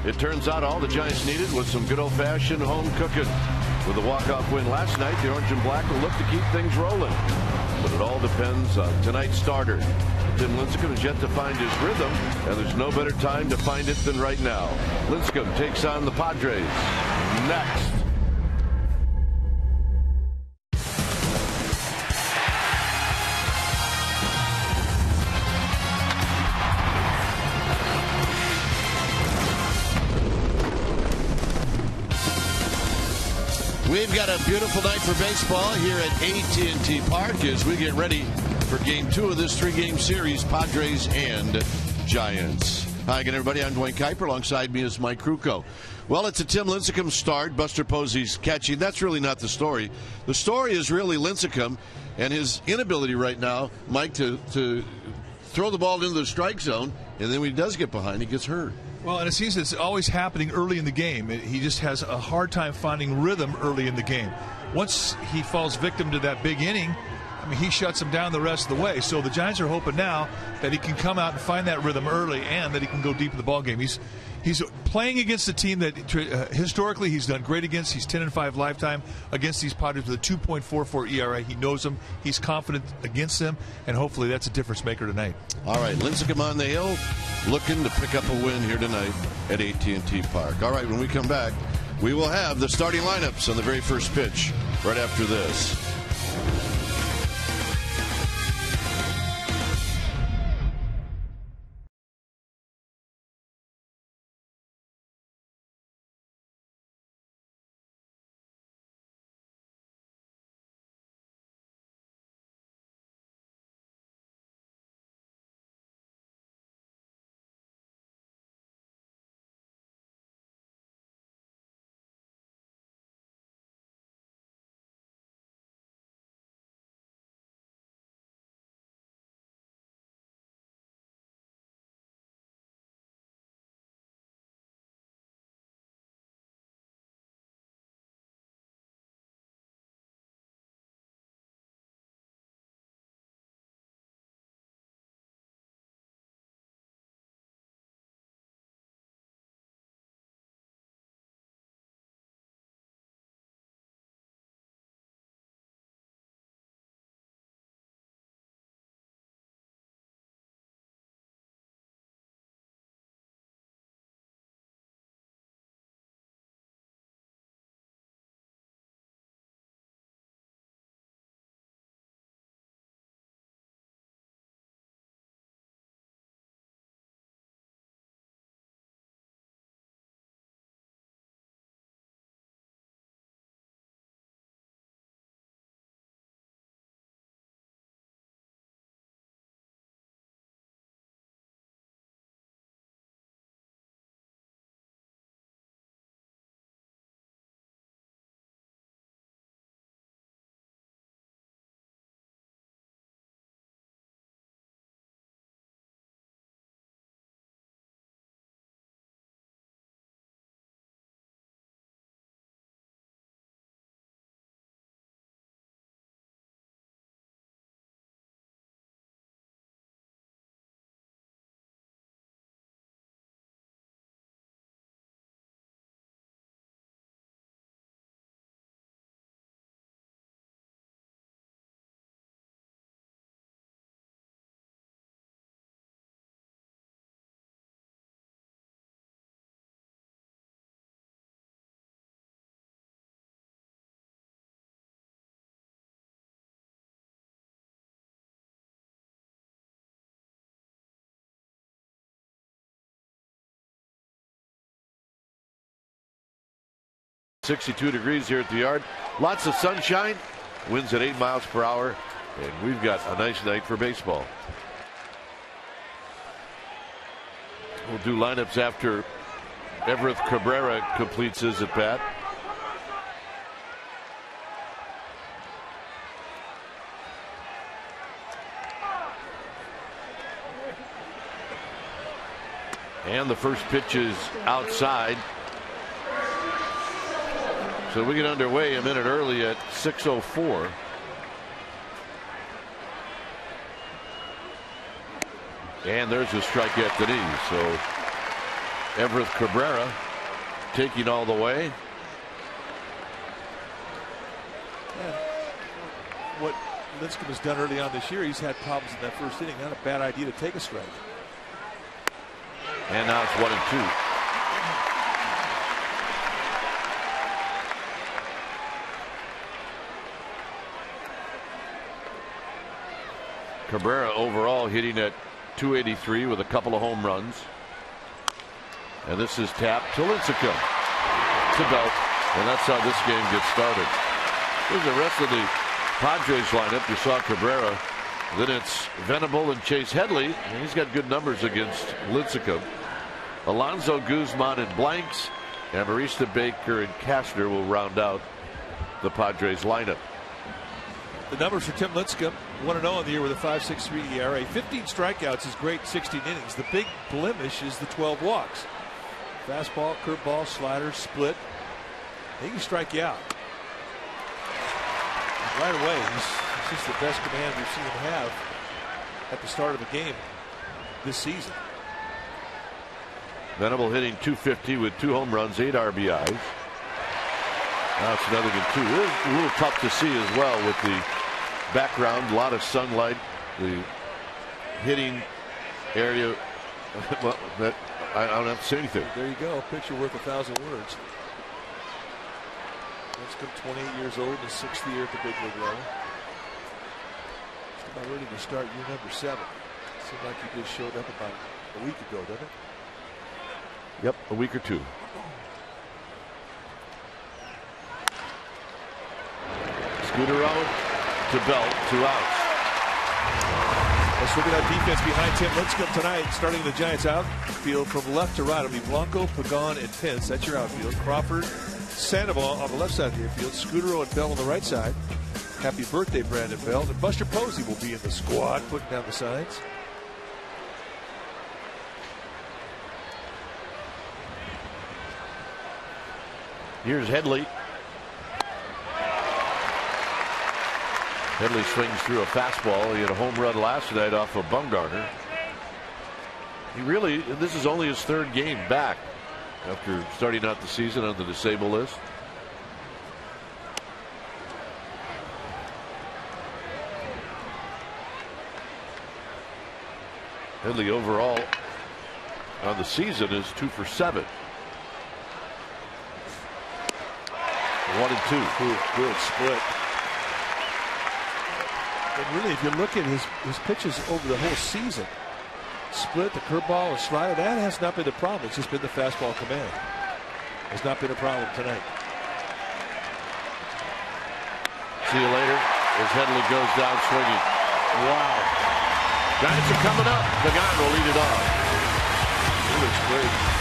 It turns out all the Giants needed was some good old-fashioned home cooking. With a walk-off win last night, the Orange and Black will look to keep things rolling. But it all depends on tonight's starter. Tim Lincecum is yet to find his rhythm, and there's no better time to find it than right now. Lincecum takes on the Padres next. We've got a beautiful night for baseball here at AT Park as we get ready for Game 2 of this 3-game series, Padres and Giants. Hi again, everybody. I'm Dwayne Kuiper. Alongside me is Mike Krukow. Well, it's a Tim Lincecum start. Buster Posey's catching. That's really not the story. The story is really Lincecum and his inability right now, Mike, to throw the ball into the strike zone, and then when he does get behind, he gets hurt. Well, and it seems it's always happening early in the game. He just has a hard time finding rhythm early in the game. Once he falls victim to that big inning, I mean, he shuts him down the rest of the way. So the Giants are hoping now that he can come out and find that rhythm early and that he can go deep in the ballgame. He's playing against a team that historically he's done great against. He's 10-5 lifetime against these Padres with a 2.44 ERA. He knows them. He's confident against them, and hopefully that's a difference maker tonight. All right, Lincecum on the hill, looking to pick up a win here tonight at AT&T Park. All right, when we come back, we will have the starting lineups on the very first pitch right after this. .62 degrees here at the yard. Lots of sunshine. Winds at 8 miles per hour. And we've got a nice night for baseball. We'll do lineups after Everett Cabrera completes his at bat. And the first pitch is outside. So we get underway a minute early at 6:04. And there's a strike at the knee. So Everett Cabrera taking all the way. And what Lincecum has done early on this year, he's had problems in that first inning. Not a bad idea to take a strike. And now it's 1-2. Cabrera overall hitting at .283 with a couple of home runs. And this is tapped to Lincecum. To Belt. And that's how this game gets started. Here's the rest of the Padres lineup. You saw Cabrera. Then it's Venable and Chase Headley. And he's got good numbers against Lincecum. Alonso Guzman and blanks. And Marista Baker and Kastner will round out the Padres lineup. The numbers for Tim Lincecum, 1-0 in the year with a 5.63 ERA. 15 strikeouts is great, 16 innings. The big blemish is the 12 walks. Fastball, curveball, slider, split. He can strike you out. And right away, he's just the best command we've seen him have at the start of a game this season. Venable hitting .250 with 2 home runs, 8 RBIs. Now it's another than 2. A little tough to see as well with the background, a lot of sunlight, the hitting area. Well, that I don't have to say anything. There you go, a picture worth 1,000 words. Lincecum, 28 years old, his 6th year at the big league level. Just about ready to start year number 7. Seemed like he just showed up about a week ago, doesn't it? Yep, a week or 2. Scooter out to Belt, 2 outs. Let's look at that defense behind Tim Lincecum tonight. Starting the Giants outfield from left to right. It'll be Blanco, Pagan, and Pence. That's your outfield. Crawford, Sandoval on the left side of the infield. Scudero and Bell on the right side. Happy birthday, Brandon Bell. And Buster Posey will be in the squad, putting down the signs. Here's Headley. Headley swings through a fastball. He had a home run last night off of Bumgarner. He really, this is only his 3rd game back after starting out the season on the disabled list. Headley overall on the season is 2 for 7. 1-2. Good split. And really, if you look at his pitches over the whole season, split, the curveball, or slider, that has not been the problem. It's just been the fastball command. Has not been a problem tonight. See you later as Headley goes down swinging. Wow. Giants are coming up. Pagan will lead it off. He looks great.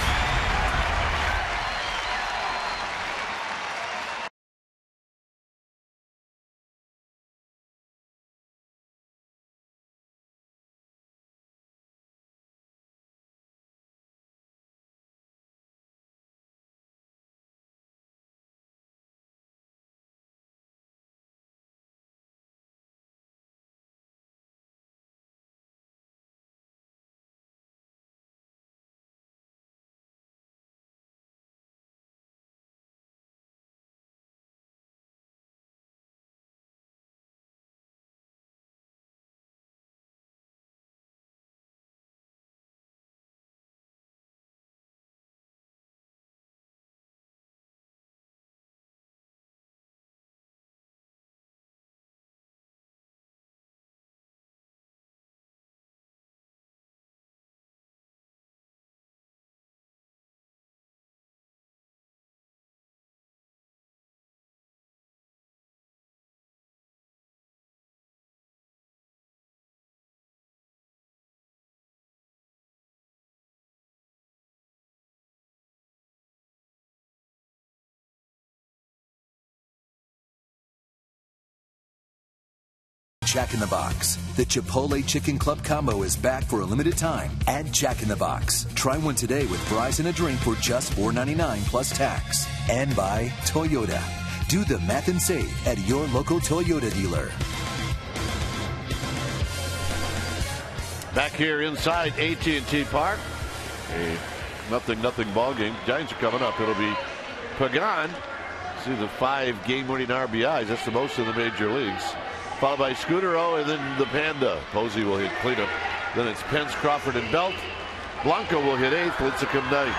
Jack in the Box. The Chipotle Chicken Club Combo is back for a limited time at Jack in the Box. Try one today with fries and a drink for just $4.99 plus tax. And by Toyota. Do the math and save at your local Toyota dealer. Back here inside AT&T Park. A 0-0 ball game. Giants are coming up. It'll be Pagan. See the 5 game-winning RBIs. That's the most in the major leagues. Followed by Scudero and then the Panda. Posey will hit cleanup. Then it's Pence, Crawford, and Belt. Blanco will hit 8th. Lincecum 9th.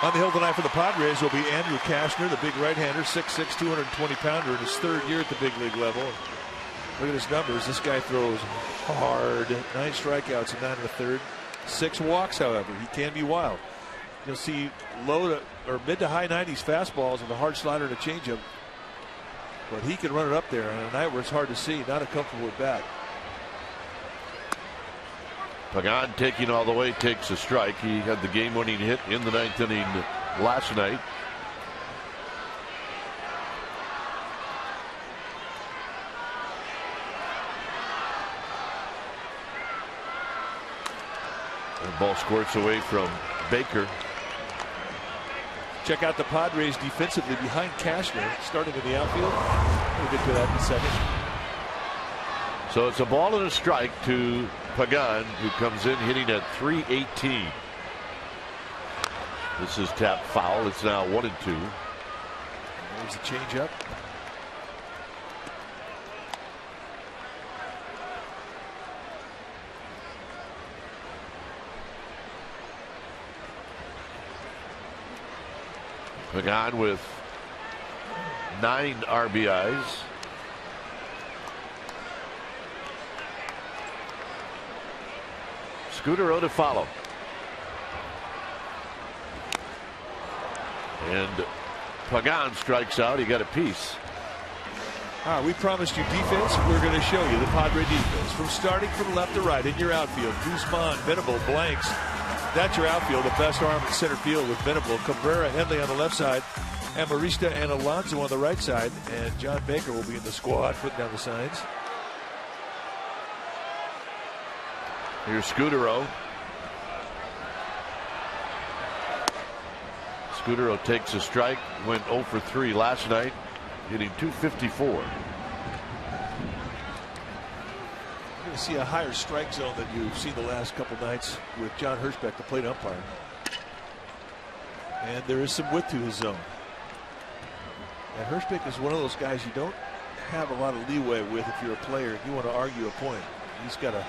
On the hill tonight for the Padres will be Andrew Kashner, the big right-hander, 6'6", 220-pounder in his 3rd year at the big league level. Look at his numbers. This guy throws hard. 9 strikeouts in 9 1/3. 6 walks, however. He can be wild. You'll see low to or mid to high 90s fastballs with a hard slider and a changeup. But he can run it up there on a night where it's hard to see. Not a comfortable at bat. Pagan taking all the way, takes a strike. He had the game-winning hit in the 9th inning last night. The ball squirts away from Baker. Check out the Padres defensively behind Kashner, starting in the outfield. We'll get to that in a second. So it's a ball and a strike to Pagan, who comes in hitting at .318. This is tapped foul. It's now 1-2. There's the changeup. Pagan with 9 RBIs. Scudero to follow. And Pagan strikes out. He got a piece. We promised you defense. We're going to show you the Padre defense. From starting from left to right in your outfield. Guzman, Venable, Blanks. That's your outfield. The best arm in center field with Venable, Cabrera, Henley on the left side, Amarista and Alonso on the right side. And John Baker will be in the squad putting down the signs. Here's Scudero. Scudero takes a strike. Went 0 for 3 last night, hitting .254. You're going to see a higher strike zone than you've seen the last couple nights with John Hirschbeck, the plate umpire. And there is some width to his zone. And Hirschbeck is one of those guys you don't have a lot of leeway with if you're a player and you want to argue a point. He's got a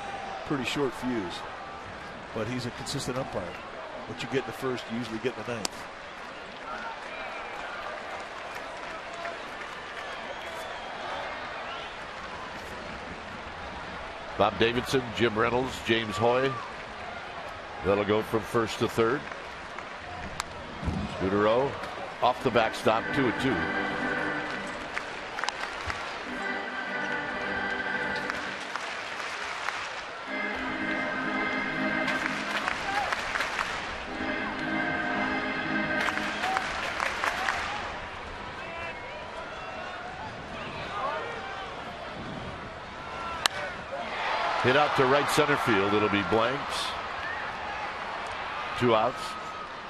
pretty short fuse, but he's a consistent umpire. What you get in the first, you usually get in the 9th. Bob Davidson, Jim Reynolds, James Hoy. That'll go from 1st to 3rd. Scudero off the backstop, 2-2. Hit out to right center field. It'll be Blanks. 2 outs.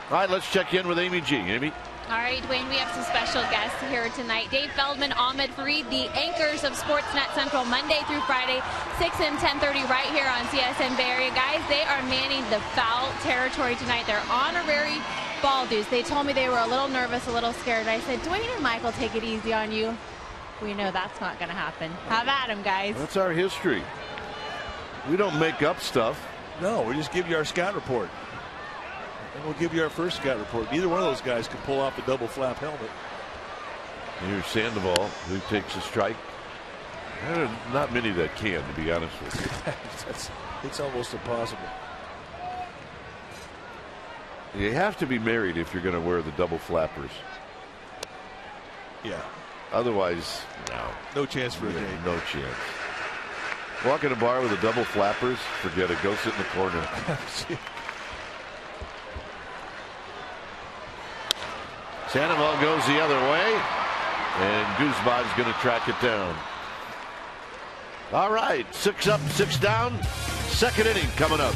All right, let's check in with Amy G. Amy? All right, Dwayne, we have some special guests here tonight. Dave Feldman, Ahmed Fareed, the anchors of Sportsnet Central, Monday through Friday, 6 and 10:30 right here on CSN Bay Area. Guys, they are manning the foul territory tonight. They're honorary ball dudes. They told me they were a little nervous, a little scared. I said, Dwayne and Michael, take it easy on you. We know that's not going to happen. Have at them, guys. That's our history. We don't make up stuff. No, we just give you our scout report. And we'll give you our first scout report. Neither one of those guys can pull off a double flap helmet. Here's Sandoval, who takes a strike. Not many that can, to be honest with you. It's almost impossible. You have to be married if you're going to wear the double flappers. Yeah. Otherwise, no. No chance for a date. No chance. Walk in a bar with the double flappers, forget it. Go sit in the corner. Sandoval goes the other way, and Guzman's going to track it down. All right, 6 up, 6 down. 2nd inning coming up.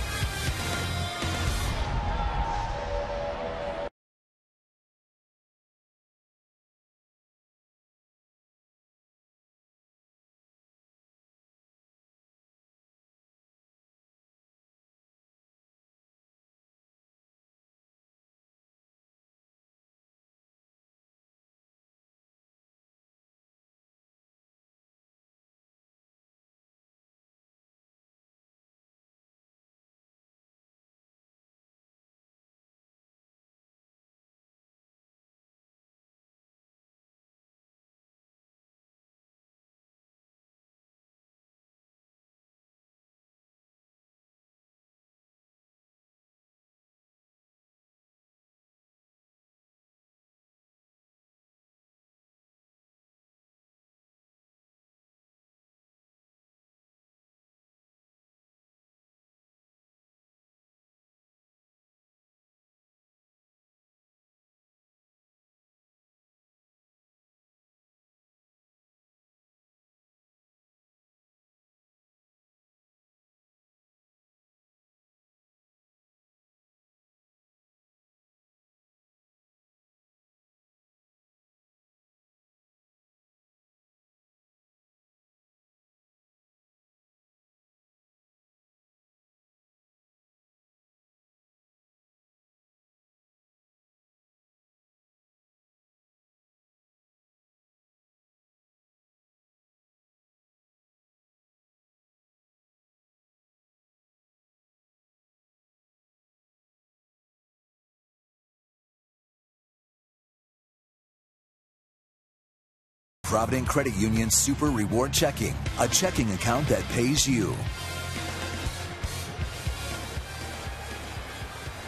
Provident Credit Union Super Reward Checking, a checking account that pays you.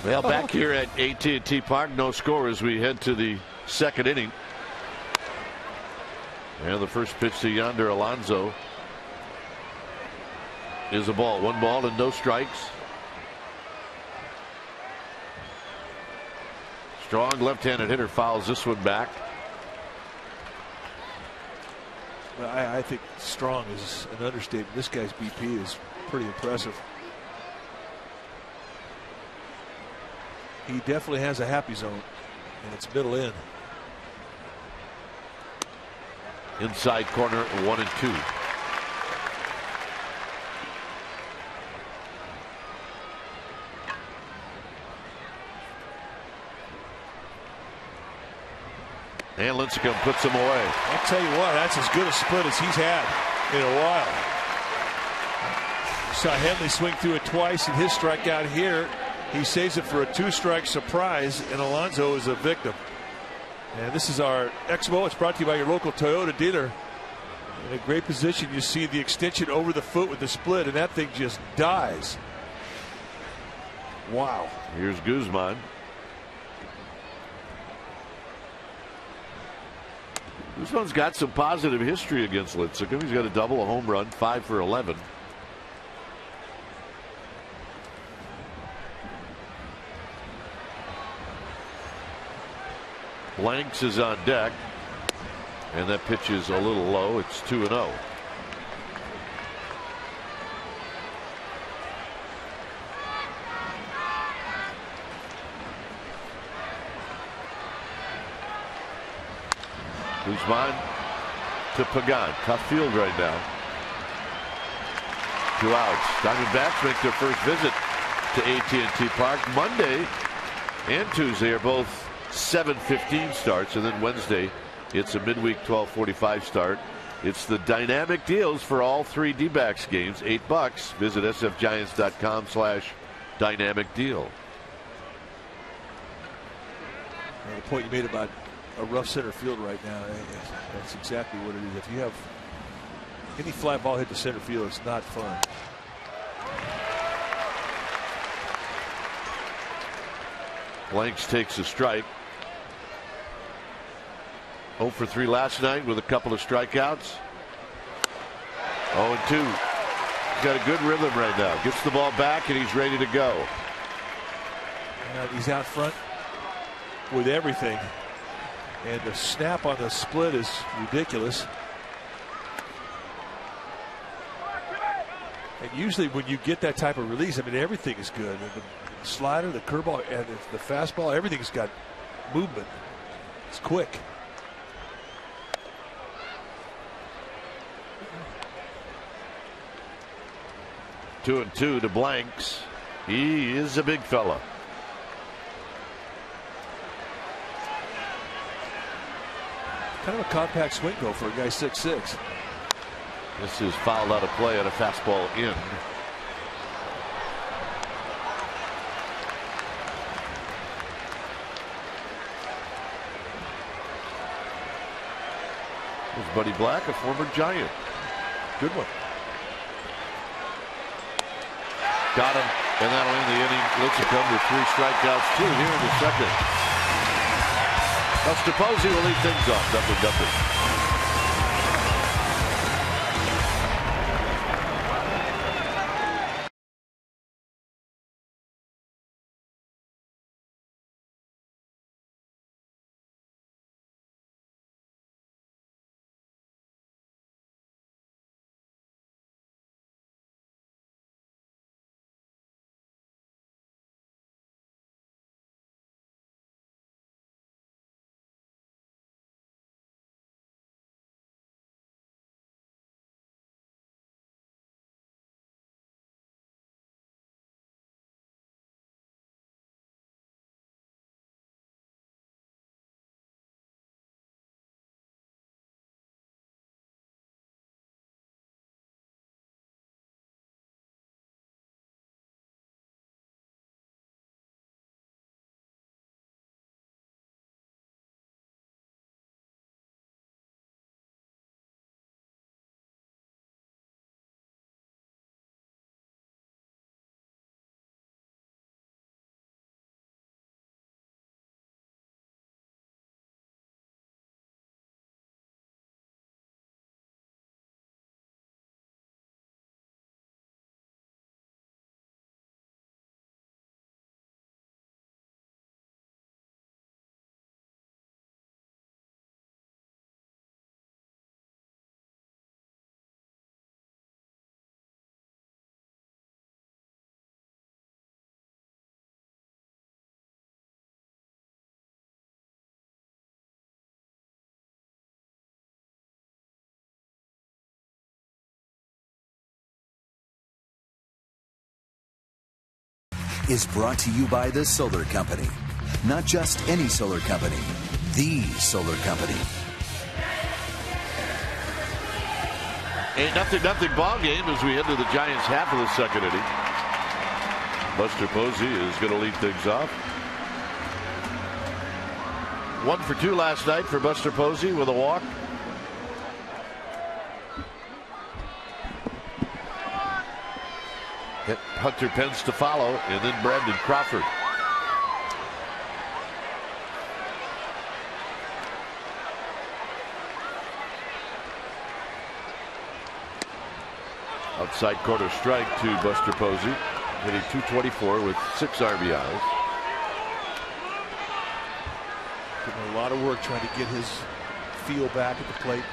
Well, back here at AT&T Park, no score as we head to the second inning. And the first pitch to Yonder Alonso is a ball. 1 ball and no strikes. Strong left-handed hitter fouls this one back. Well, I think strong is an understatement. This guy's BP is pretty impressive. He definitely has a happy zone, and it's middle in. Inside corner, 1 and 2. And Lincecum puts him away. I'll tell you what, that's as good a split as he's had in a while. You saw Henley swing through it twice in his strikeout here. He saves it for a 2-strike surprise, and Alonso is a victim. And this is our Expo. It's brought to you by your local Toyota dealer. In a great position, you see the extension over the foot with the split, and that thing just dies. Wow. Here's Guzman. Guzman's got some positive history against Lincecum. He's got a double, a home run, 5 for 11. Blanks is on deck, and that pitch is a little low. It's 2-0. Guzman to Pagan. Tough field right now. 2 outs. Diamondbacks make their first visit to AT&T Park. Monday and Tuesday are both 7:15 starts, and then Wednesday it's a midweek 12:45 start. It's the dynamic deals for all 3 D-backs games. $8. Visit sfgiants.com/dynamic deal. The point you made about a rough center field right now, that's exactly what it is. If you have any fly ball hit to center field, it's not fun. Blanks takes a strike. 0 for 3 last night with a couple of strikeouts. 0-2. He's got a good rhythm right now. Gets the ball back and he's ready to go. He's out front with everything. And the snap on the split is ridiculous. And usually when you get that type of release, I mean, everything is good. The slider, the curveball, and the fastball, everything's got movement. It's quick. Two and two to Blanks. He is a big fella. Kind of a compact swing though for a guy 6'6". This is fouled out of play on a fastball in. There's Buddy Black, a former Giant. Good one. Got him, and that'll end the inning. Lincecum with 3 strikeouts, 2 here in the second. Now Stapozzi will lead things off. Nothing. is brought to you by the Solar Company. Not just any solar company, the solar company. A nothing ball game as we head to the Giants' half of the second inning. Buster Posey is going to lead things off. 1 for 2 last night for Buster Posey with a walk. Hit Hunter Pence to follow, and then Brandon Crawford. Outside corner strike to Buster Posey, hitting .224 with 6 RBIs. Doing a lot of work trying to get his feel back at the plate.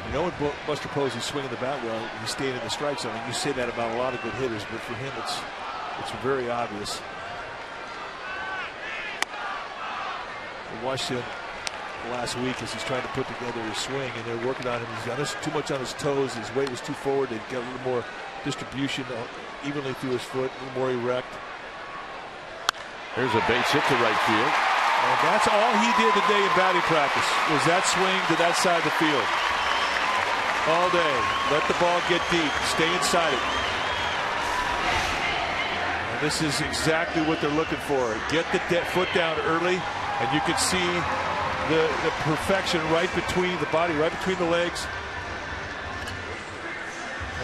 You know, when Buster Posey's swinging the bat well, he's staying in the strike zone. And you say that about a lot of good hitters, but for him, it's very obvious. I watched him last week as he's trying to put together his swing, and they're working on him. He's got too much on his toes. His weight was too forward. They've got a little more distribution evenly through his foot, a little more erect. There's a base hit to right field. And that's all he did today in batting practice, was that swing to that side of the field. All day. Let the ball get deep. Stay inside it. And this is exactly what they're looking for. Get the foot down early, and you can see the perfection right between the body, right between the legs.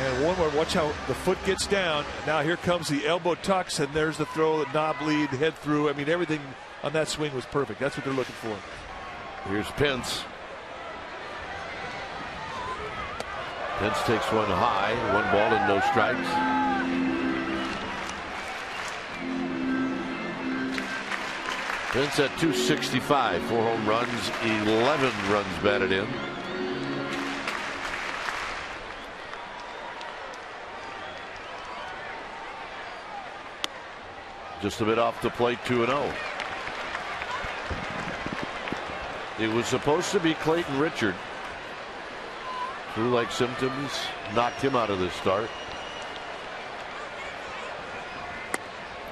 And one more, watch how the foot gets down. Now here comes the elbow tucks, and there's the throw, the knob lead, head through. I mean, everything on that swing was perfect. That's what they're looking for. Here's Pence. Pence takes one high, 1 ball and no strikes. Pence at .265, 4 home runs, 11 runs batted in. Just a bit off the plate, 2-0. It was supposed to be Clayton Richard. Flu-like symptoms knocked him out of this start.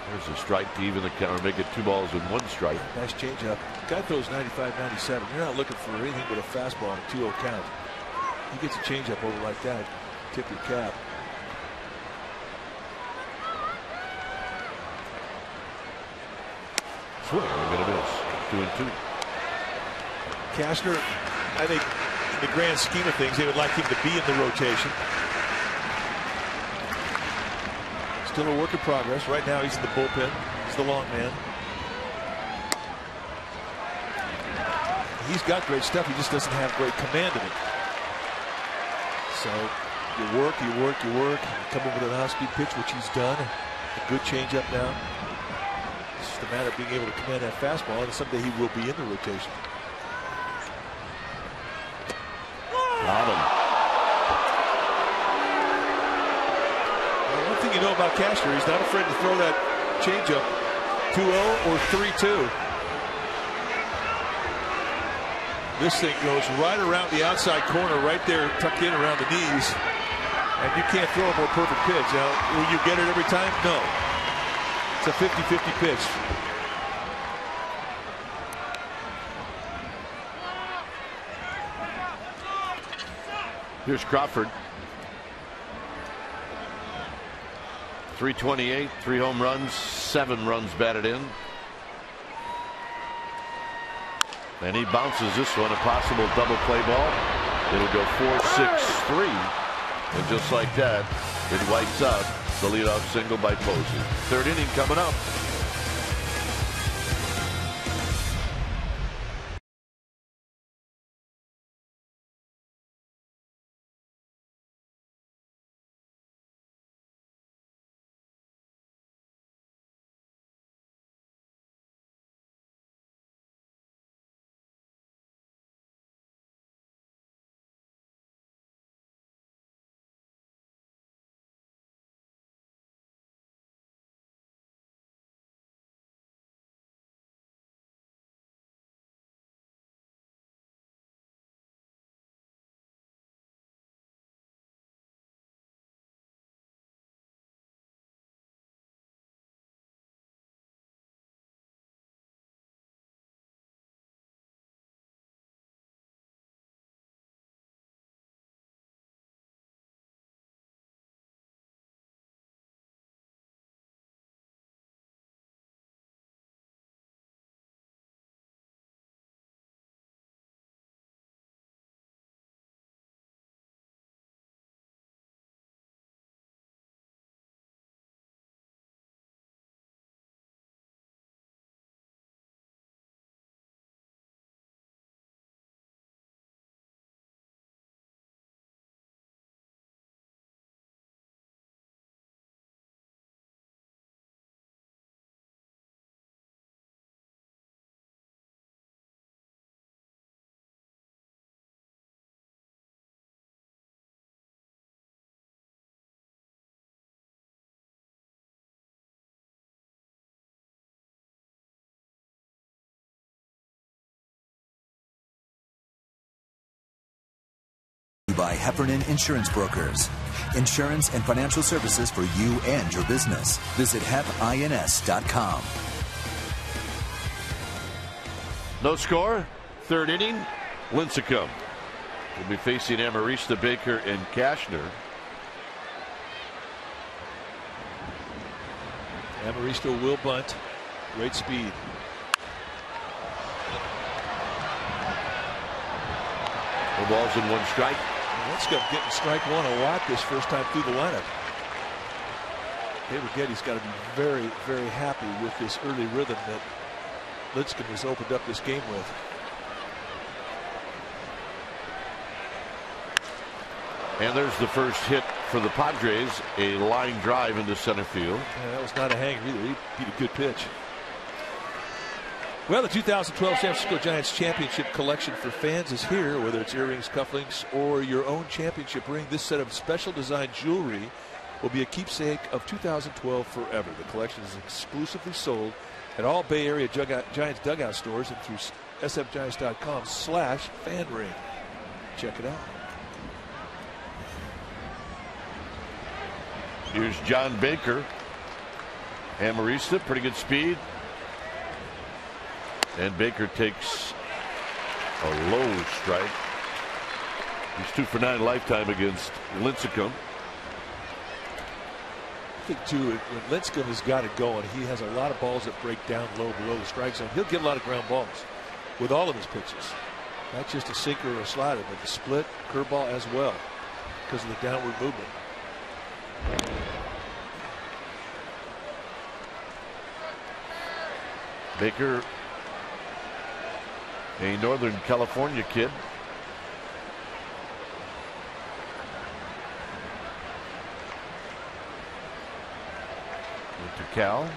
There's a strike to even the count, make it 2 balls and 1 strike. Nice changeup. Guy throws 95, 97. You're not looking for anything but a fastball and a 2-0 count. He gets a changeup over like that. Tip your cap. Swing, we're going to miss. 2-2. Cashner, I think, in the grand scheme of things, they would like him to be in the rotation. Still a work in progress. Right now, he's in the bullpen. He's the long man. He's got great stuff. He just doesn't have great command of it. So you work, you work, you work. You come in with an off-speed pitch, which he's done. A good changeup now. It's just a matter of being able to command that fastball, and someday he will be in the rotation. Got him. Well, one thing you know about Cashner, he's not afraid to throw that changeup 2-0 or 3-2. This thing goes right around the outside corner, right there, tucked in around the knees. And you can't throw a more perfect pitch. Now, will you get it every time? No. It's a 50-50 pitch. Here's Crawford. 328, 3 home runs, 7 runs batted in. And he bounces this one, a possible double play ball. It'll go 4-6-3. And just like that, it wipes out the leadoff single by Posey. 3rd inning coming up. by Heffernan Insurance Brokers. Insurance and financial services for you and your business. Visit HEPINS.com. No score. Third inning. Lincecum will be facing Amarista, Baker, and Kashner. Amarista will bunt. Great speed. No balls and one strike. Lincecum getting strike one a lot this first time through the lineup. David Getty's got to be very, very happy with this early rhythm that Lincecum has opened up this game with. And there's the first hit for the Padres, a line drive into center field. Yeah, that was not a hanger either. He beat a good pitch. Well, the 2012 San Francisco Giants Championship Collection for fans is here. Whether it's earrings, cufflinks, or your own championship ring, this set of special design jewelry will be a keepsake of 2012 forever. The collection is exclusively sold at all Bay Area Giants dugout stores and through sfgiants.com/fanring. Check it out. Here's John Baker. Amarista, pretty good speed. And Baker takes a low strike. He's 2 for 9 lifetime against Lincecum. I think, too, when Lincecum has got it going, he has a lot of balls that break down low below the strike zone. He'll get a lot of ground balls with all of his pitches. Not just a sinker or a slider, but the split, curveball as well because of the downward movement. Baker, a Northern California kid. To Cal.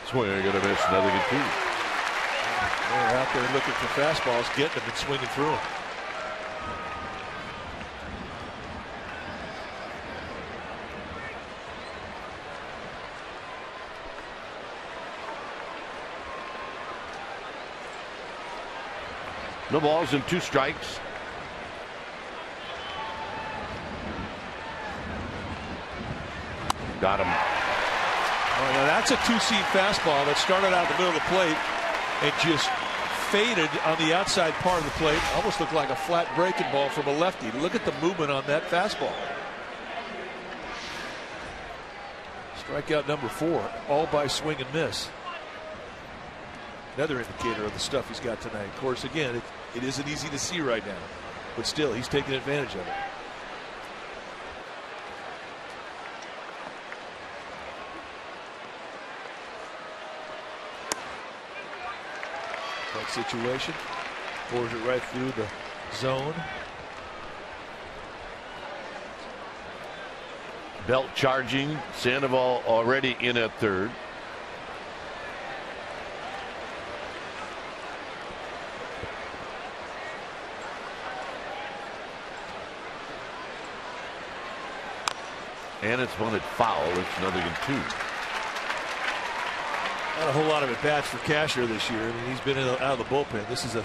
Swing, gonna miss, another good key. They're out there looking for fastballs, getting them and swinging through them. No balls and 2 strikes. Got him. Oh, now that's a two-seam fastball that started out in the middle of the plate and just faded on the outside part of the plate. Almost looked like a flat breaking ball from a lefty. Look at the movement on that fastball. Strikeout number 4, all by swing and miss. Another indicator of the stuff he's got tonight. Of course, again, it isn't easy to see right now, but still, he's taking advantage of it. That situation, pours it right through the zone. Belt charging. Sandoval already in at third. And it's bunted foul. It's another than 2. Not a whole lot of at-bats for Kashner this year. I mean, he's been out of the bullpen. This is an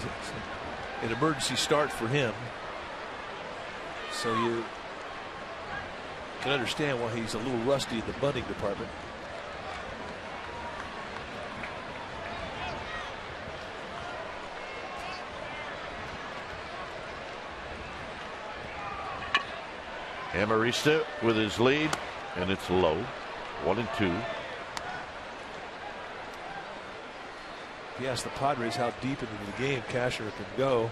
emergency start for him. So you can understand why he's a little rusty in the bunting department. Amarista with his lead, and it's low. 1-2. If you ask the Padres how deep into the game Kashner can go,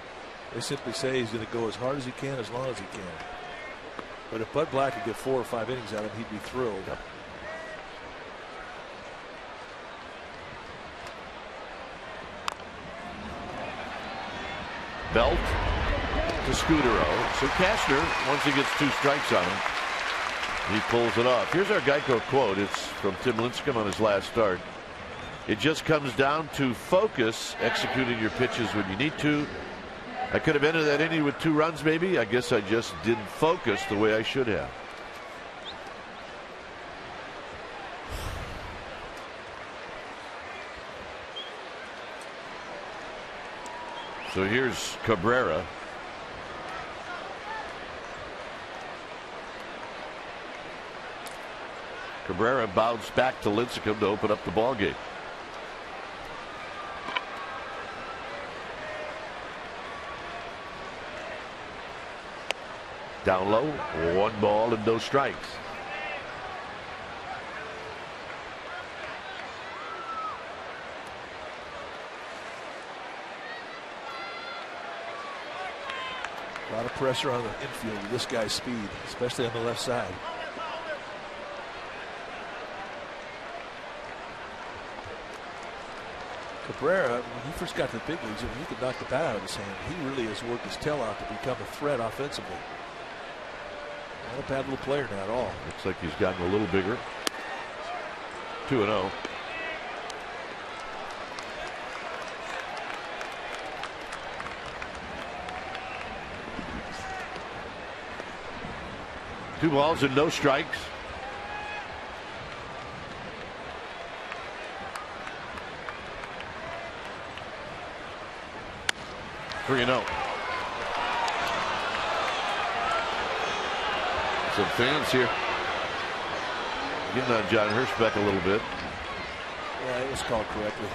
they simply say he's going to go as hard as he can, as long as he can. But if Bud Black could get 4 or 5 innings out of him, he'd be thrilled. Belt to Scudero. So Kashner, once he gets 2 strikes on him, he pulls it off. Here's our Geico quote. It's from Tim Lincecum on his last start. It just comes down to focus, executing your pitches when you need to. I could have ended that inning with 2 runs maybe. I guess I just didn't focus the way I should have. So here's Cabrera. Cabrera bounced back to Lincecum to open up the ball game. Down low, 1 ball and no strikes. A lot of pressure on the infield with this guy's speed, especially on the left side. Cabrera, when he first got to the big leagues, he could knock the bat out of his hand. He really has worked his tail out to become a threat offensively. Not a bad little player now at all. Looks like he's gotten a little bigger. 2-0. Two balls and no strikes. Three and 0. Some fans here getting on John Hirschbeck a little bit. Yeah, it was called correctly.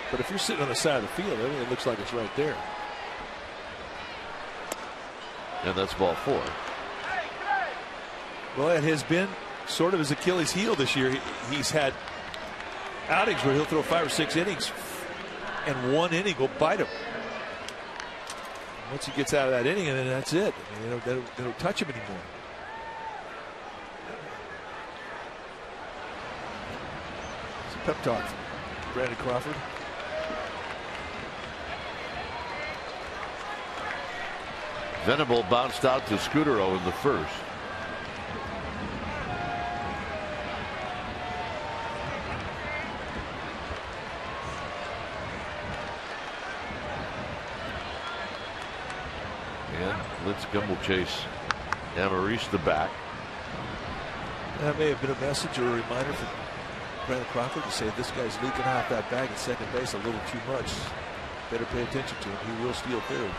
But if you're sitting on the side of the field, everything looks like it's right there. And that's ball 4. Well, it has been sort of his Achilles heel this year. He's had outings where he'll throw 5 or 6 innings and 1 inning will bite him. Once he gets out of that inning, and then that's it. I mean, they don't touch him anymore. It's a pep talk from Brandon Crawford. Venable bounced out to Scudero in the first. Lincecum will chase Amaris the back. That may have been a message or a reminder for Brandon Crawford to say this guy's leaking off that bag at second base a little too much. Better pay attention to him. He will steal third.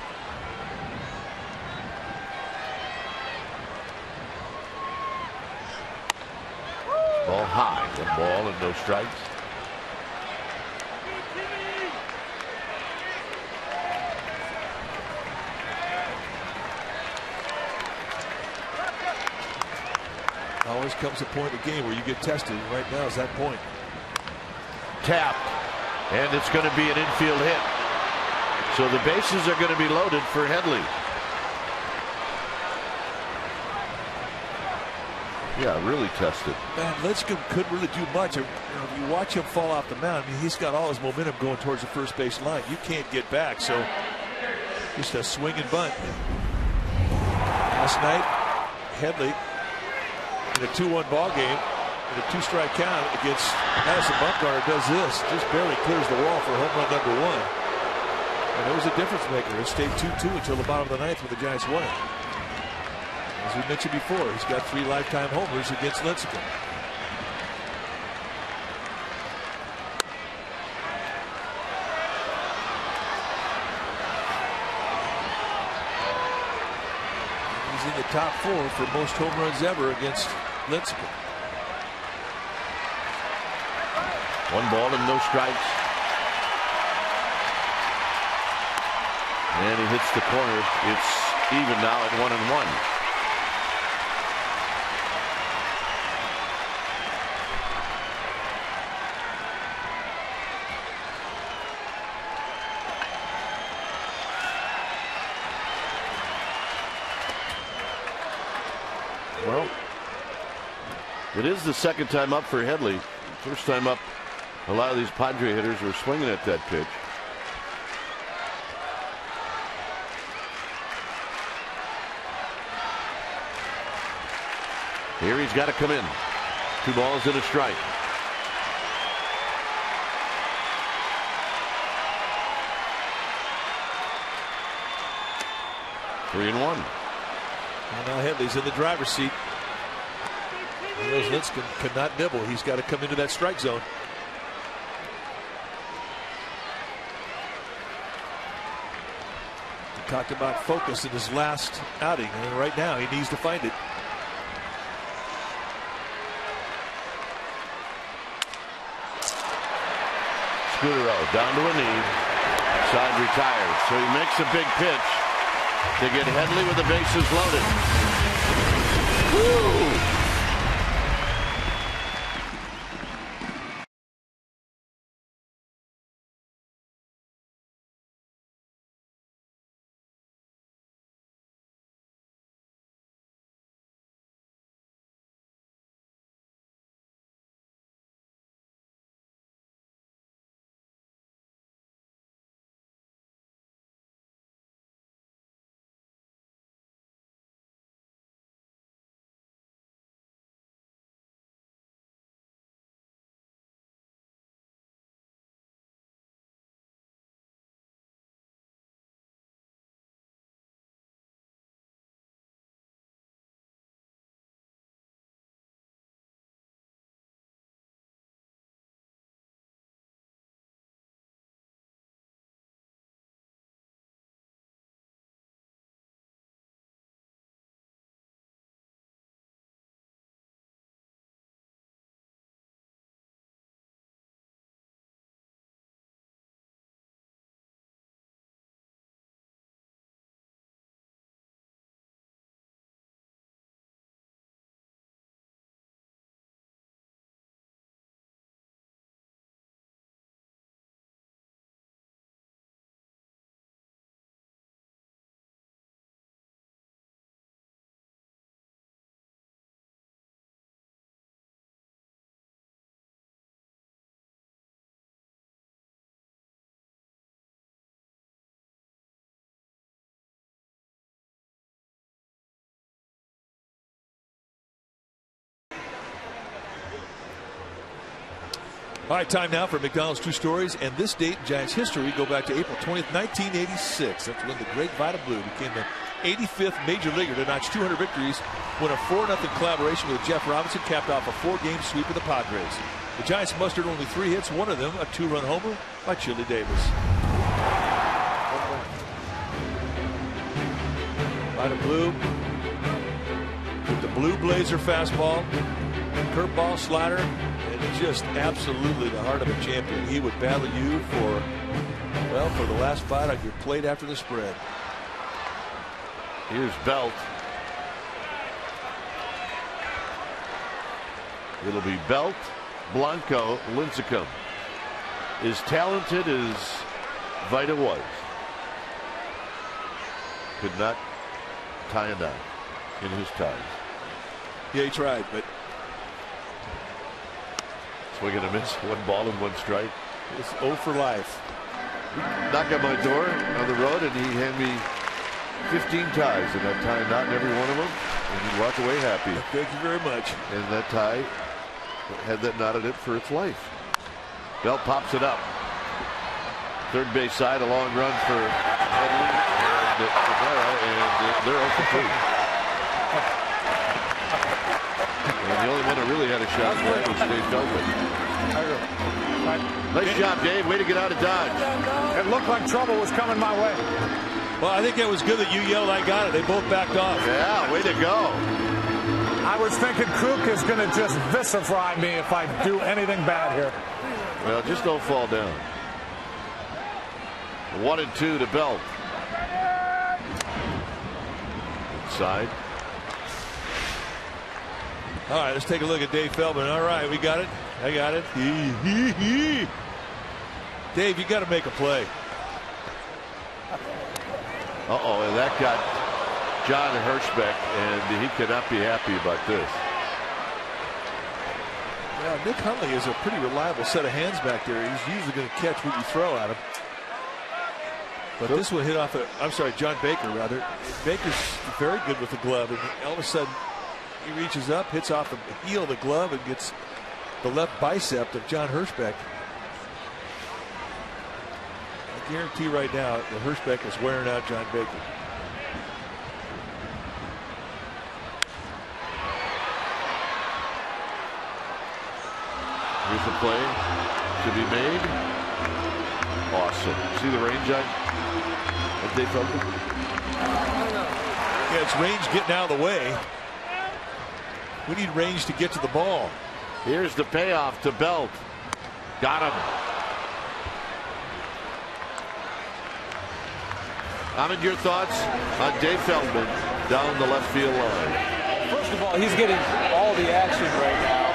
Ball high. 1 ball and no strikes. Always comes a point in the game where you get tested, and right now is that point. Tapped, and it's going to be an infield hit. So the bases are going to be loaded for Headley. Yeah, really tested. Man, Lincecum couldn't really do much. If you watch him fall off the mound, I mean, he's got all his momentum going towards the first base line. You can't get back, so just a swing and bunt. Last night, Headley in a 2-1 ball game, in a 2-strike count against Madison Bumgarner, does this. Just barely clears the wall for home run number 1. And it was a difference maker. It stayed 2-2 until the bottom of the 9th when the Giants won it. As we mentioned before, he's got 3 lifetime homers against Lincecum. He's in the top 4 for most home runs ever against Lincecum. 1 ball and no strikes. And he hits the corner. It's even now at 1-1. Well, it is the second time up for Headley. First time up, a lot of these Padre hitters were swinging at that pitch. Here he's got to come in. 2 balls and a strike. Three and 1. And now Headley's in the driver's seat. He knows Lincecum cannot nibble. He's got to come into that strike zone. Talked about focus in his last outing, and right now he needs to find it. Scudero down to a knee. Side retired. So he makes a big pitch to get Headley with the bases loaded. Woo! All right, time now for McDonald's True Stories. And this date in Giants history go back to April 20th, 1986. That's when the great Vida Blue became the 85th major leaguer to notch 200 victories when a 4-0 collaboration with Jeff Robinson capped off a 4-game sweep of the Padres. The Giants mustered only 3 hits, one of them a 2-run homer by Chili Davis. Vida Blue with the Blue Blazer fastball, curveball, slider, and just absolutely the heart of a champion. He would battle you for, well, for the last fight on your plate after the spread. Here's Belt. It'll be Belt, Blanco, Lincecum. As talented as Vida was, could not tie a knot in his ties. Yeah, he tried, but swing and a miss, 1 ball and 1 strike. It's 0 for life. He knocked on my door on the road, and he handed me 15 ties, and I'd tie a knot in every one of them, and he'd walk away happy. Thank you very much. And that tie had that knot in it for its life. Belt pops it up. Third base side, a long run for Headley and Cabrera, and they're 0 for 2. And the only one who really had a shot at that was Dave Feldman. Nice job, Dave. Way to get out of Dodge. It looked like trouble was coming my way. Well, I think it was good that you yelled, "I got it." They both backed off. Yeah, way to go. I was thinking Kruk is going to just visify me if I do anything bad here. Well, just don't fall down. 1-2 to Belt. Inside. All right, let's take a look at Dave Feldman. All right, we got it. I got it. Dave, you got to make a play. Uh-oh, and that got John Hirschbeck, and he cannot be happy about this. Yeah, Nick Hundley is a pretty reliable set of hands back there. He's usually going to catch what you throw at him. But this one hit off I'm sorry, John Baker, rather. Baker's very good with the glove, and all of a sudden he reaches up, hits off the heel of the glove, and gets the left bicep of John Hirschbeck. I guarantee right now that Hirschbeck is wearing out John Baker. Here's the play to be made. awesome. See the range on what they felt? Yeah, it's range getting out of the way. We need range to get to the ball. Here's the payoff to Belt. Got him. Ahmed, your thoughts on Dave Feldman down the left field line? First of all, he's getting all the action right now.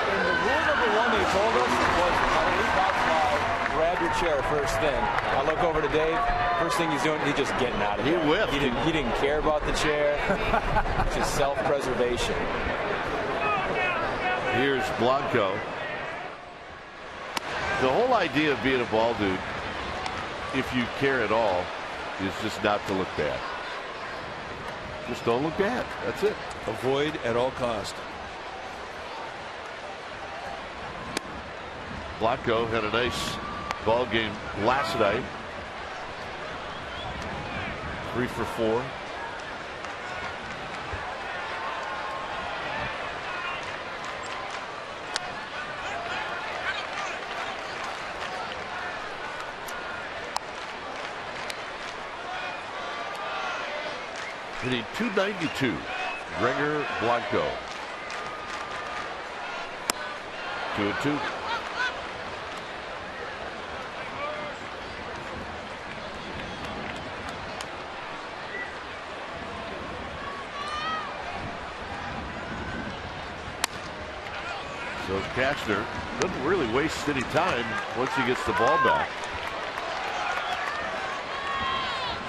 And the rule number one they told us was on a lead box fly, grab your chair first thing. I look over to Dave. First thing he's doing, he's just getting out of there. He whiffed. He didn't care about the chair. Just self-preservation. Here's Blanco. The whole idea of being a ball dude, if you care at all, is just not to look bad. Just don't look bad. That's it. Avoid at all cost. Blanco had a nice ball game last night. 3 for 4. Hitting .292. Ringer Blanco. 2-2. So Kastner doesn't really waste any time once he gets the ball back.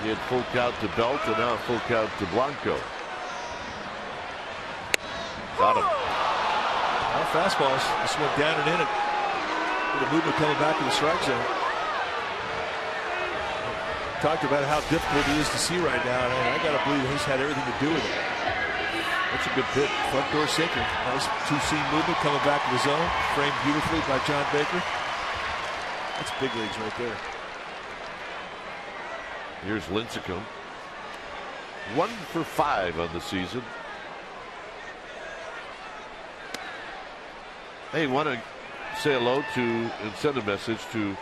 He had full count to Belt and now full count to Blanco. Got him. Now fastballs. This went down and in it. With the movement coming back to the strike zone. Talked about how difficult he is to see right now, and I got to believe he's had everything to do with it. That's a good pitch. Front door sinker. Nice two-seam movement coming back to the zone. Framed beautifully by John Baker. That's big leagues right there. Here's Lincecum. 1 for 5 on the season. Hey, want to say hello to and send a message to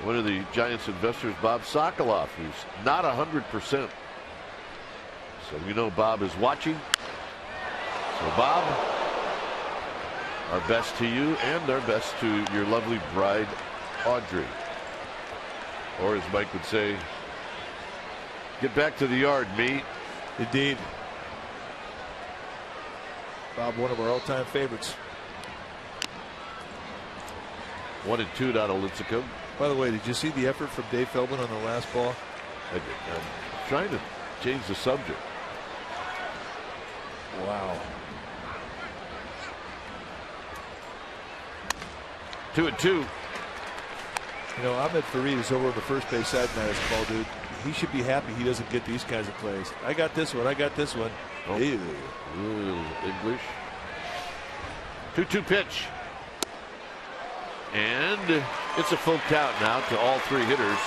one of the Giants investors, Bob Sokoloff, who's not 100%. So we know Bob is watching. So Bob, our best to you and our best to your lovely bride, Audrey. Or as Mike would say, get back to the yard, me. Indeed. Bob, one of our all-time favorites. 1-2 down to Lincecum. By the way, did you see the effort from Dave Feldman on the last ball? I did. I'm trying to change the subject. Wow. 2-2. You know, Ahmed Fareed is over on the first base side tonight as a ball dude. He should be happy he doesn't get these kinds of plays. I got this one. I got this one. Oh. Ew. English. 2-2 pitch. And it's a full count now to all 3 hitters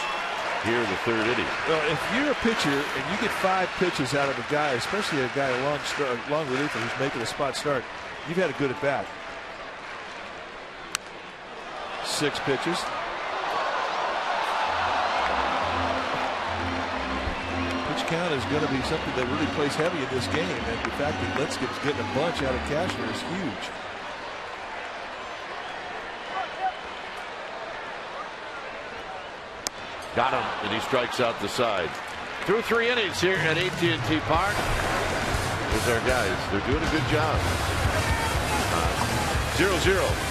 here in the 3rd inning. Well, if you're a pitcher and you get 5 pitches out of a guy, especially a guy long reliever who's making a spot start, you've had a good at bat. 6 pitches. Pitch count is going to be something that really plays heavy in this game, and the fact that Lincecum's getting a bunch out of Kastner is huge. Got him, and he strikes out the side. Through 3 innings here at AT&T Park. There's our guys. They're doing a good job. 0-0.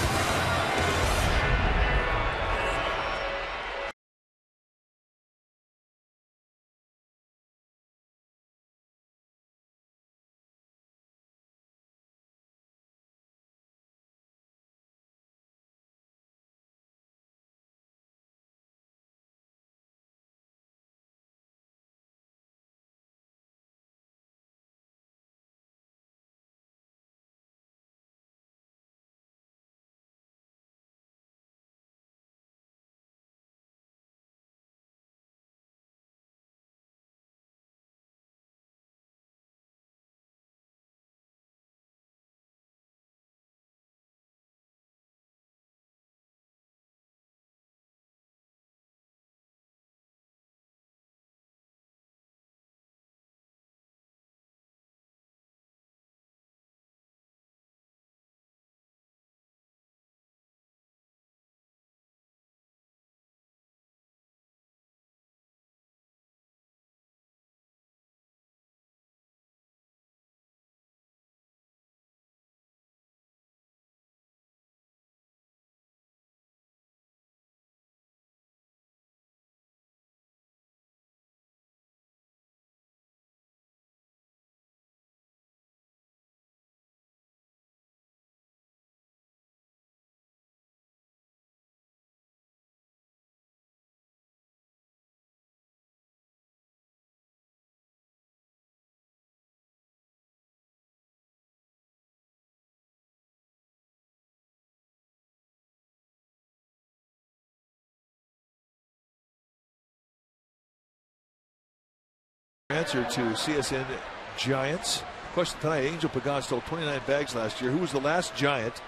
answer to CSN Giants. Question tonight: Angel Pagan stole 29 bags last year. Who was the last Giant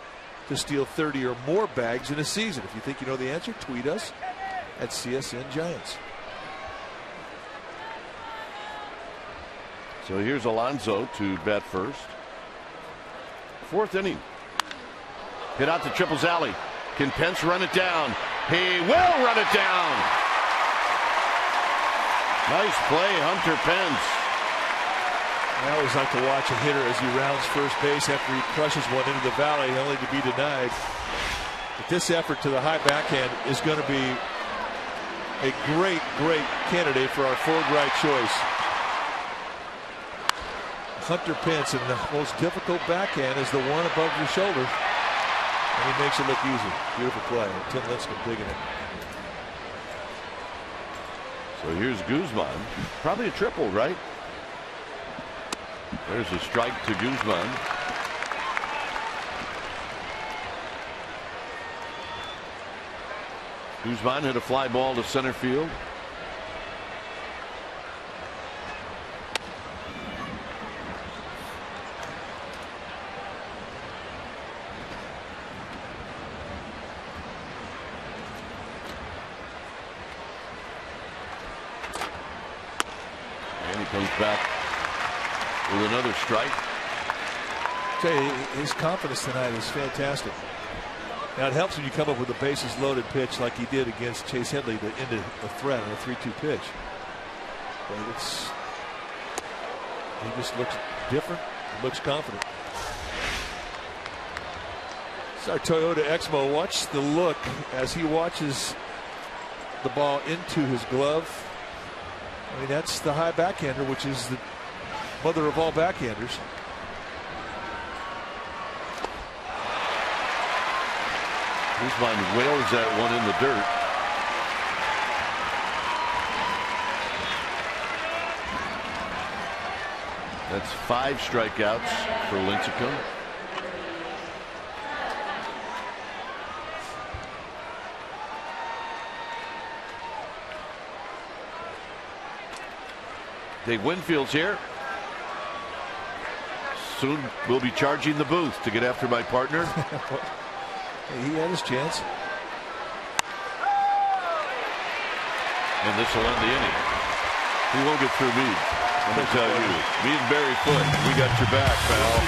to steal 30 or more bags in a season? If you think you know the answer, tweet us at CSN Giants. So here's Alonso to bat first. Fourth inning. Hit out to Triples Alley. Can Pence run it down? He will run it down. Nice play, Hunter Pence. I always like to watch a hitter as he rounds first base after he crushes one into the valley, only to be denied. But this effort to the high backhand is going to be a great candidate for our forward right choice. Hunter Pence, and the most difficult backhand is the one above your shoulder. And he makes it look easy. Beautiful play. Tim Lincecum digging it. So here's Guzman. Probably a triple, right? There's a strike to Guzman. Guzman hit a fly ball to center field. And he comes back with another strike. His confidence tonight is fantastic. Now it helps when you come up with a bases loaded pitch like he did against Chase Headley to end a threat on a 3-2 pitch. But he just looks different. He looks confident. It's our Toyota Exmo. Watch the look as he watches the ball into his glove. I mean, that's the high backhander, which is the mother of all backhanders. Guzman wails that one in the dirt. That's 5 strikeouts for Lincecum. Dave Winfield's here. Soon we'll be charging the booth to get after my partner. He had his chance. And this will end the inning. He won't get through me. I'm going to tell you. Me and Barry Foote, we got your back, pal.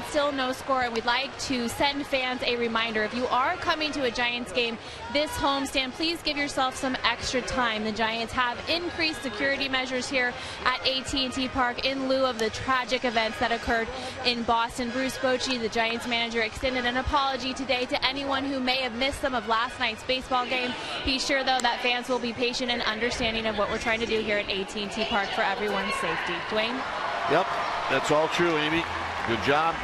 Still no score, and we'd like to send fans a reminder. If you are coming to a Giants game this homestand, please give yourself some extra time. The Giants have increased security measures here at AT&T Park in lieu of the tragic events that occurred in Boston. Bruce Bochy, the Giants manager, extended an apology today to anyone who may have missed some of last night's baseball game. He's sure, though, that fans will be patient and understanding of what we're trying to do here at AT&T Park for everyone's safety. Dwayne? Yep, that's all true, Amy. Good job.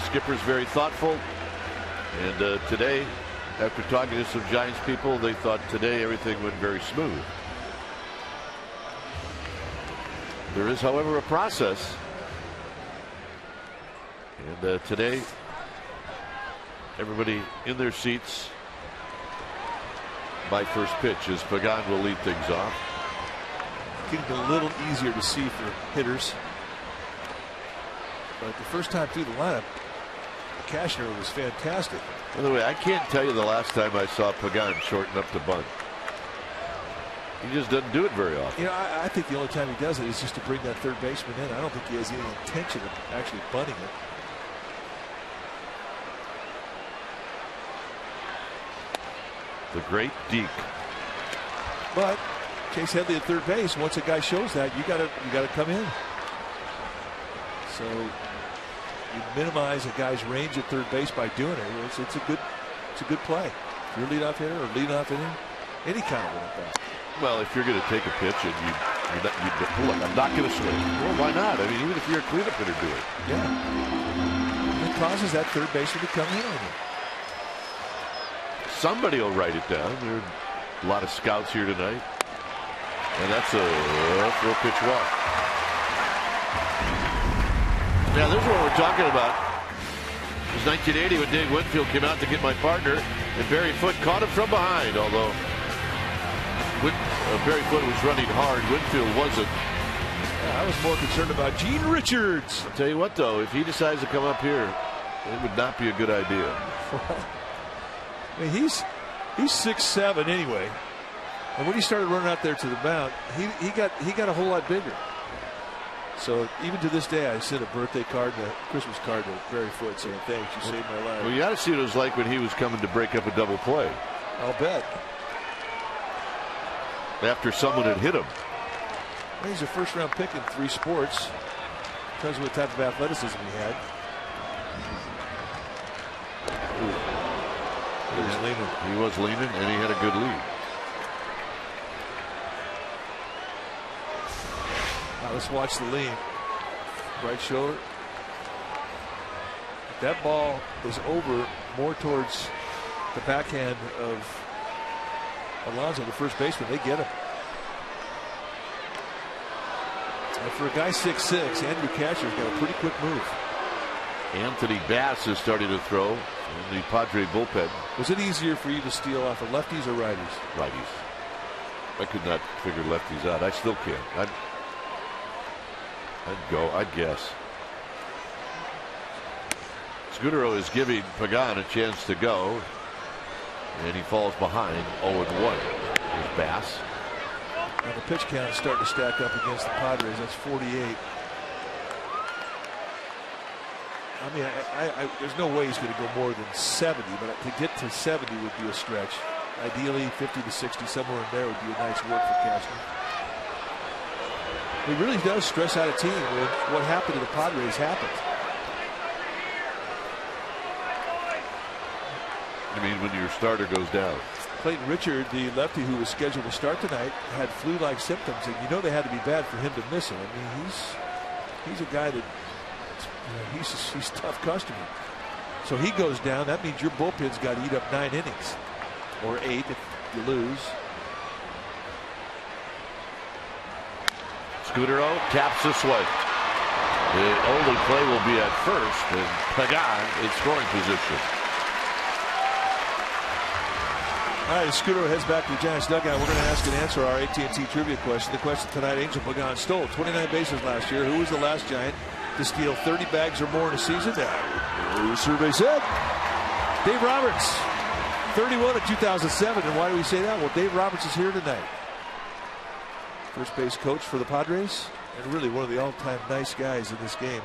skipper's very thoughtful. And today, after talking to some Giants people, they thought today everything went very smooth. There is, however, a process. And today, everybody in their seats by first pitch as Pagan will lead things off. Getting a little easier to see for hitters. But the first time through the lineup, Cashner was fantastic. By the way, I can't tell you the last time I saw Pagan shorten up to bunt. He just doesn't do it very often. You know, I think the only time he does it is just to bring that third baseman in. I don't think he has any intention of actually bunting it. The great Deke. But Chase Headley at third base, once a guy shows that, you gotta come in. So you minimize a guy's range at third base by doing it. It's a good play. If you're a leadoff hitter or leadoff inning, any kind of one at that. Well, if you're going to take a pitch and look, I'm not going to swing. Well, why not? I mean, even if you're a cleanup hitter, do it. Yeah. It causes that third baseman to come in on you. Somebody will write it down. There are a lot of scouts here tonight. And that's a full pitch walk. Now, this is what we're talking about. It was 1980 when Dave Winfield came out to get my partner, and Barry Foote caught him from behind, although Barry Foote was running hard. Winfield wasn't. Yeah, I was more concerned about Gene Richards. I'll tell you what, though, if he decides to come up here, it would not be a good idea. I mean, he's 6'7" anyway, and when he started running out there to the mound, he got a whole lot bigger. So even to this day, I sent a birthday card, and a Christmas card to Barry Foote saying, "Thanks, you saved my life." Well, you got to see what it was like when he was coming to break up a double play. I'll bet. After someone had hit him. Well, he's a first-round pick in 3 sports. Tells you what type of athleticism he had. He was leaning. He was leaning, and he had a good lead. Now let's watch the lean. Right shoulder. If that ball is over more towards the backhand of Alonso, the first baseman, they get him. And for a guy 6'6", Andrew Cashner's got a pretty quick move. Anthony Bass is starting to throw in the Padre bullpen. Was it easier for you to steal off of lefties or righties? Righties. I could not figure lefties out. I still can't. I'd guess. Scudero is giving Pagan a chance to go, and he falls behind 0-1. There's Bass. And the pitch count is starting to stack up against the Padres. That's 48. I mean, there's no way he's going to go more than 70, but to get to 70 would be a stretch. Ideally, 50 to 60, somewhere in there would be a nice work for Cashner. He really does stress out a team when what happened to the Padres happened. I mean, when your starter goes down. Clayton Richard, the lefty who was scheduled to start tonight, had flu-like symptoms, and you know they had to be bad for him to miss him. I mean, he's a guy that he's a tough customer. So he goes down. That means your bullpen's got to eat up 9 innings, or 8 if you lose. Scudero taps this way. The only play will be at first, and Pagan in scoring position. All right, Scudero heads back to the Giants dugout. We're going to ask and answer our AT&T trivia question. The question tonight: Angel Pagan stole 29 bases last year. Who was the last Giant to steal 30 bags or more in a season? The survey said Dave Roberts, 31 in 2007. And why do we say that? Well, Dave Roberts is here tonight. First base coach for the Padres, and really one of the all-time nice guys in this game.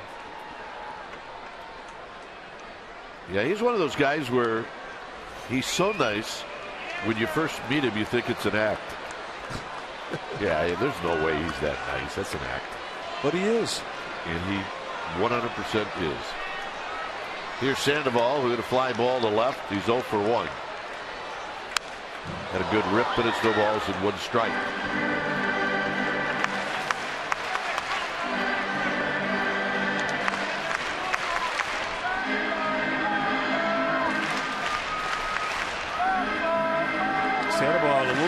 Yeah, he's one of those guys where he's so nice. When you first meet him, you think it's an act. Yeah, there's no way he's that nice. That's an act. But he is. And he 100% is. Here's Sandoval, who hit a fly ball to left. He's 0 for 1. Had a good rip, but it's no balls and 1 strike.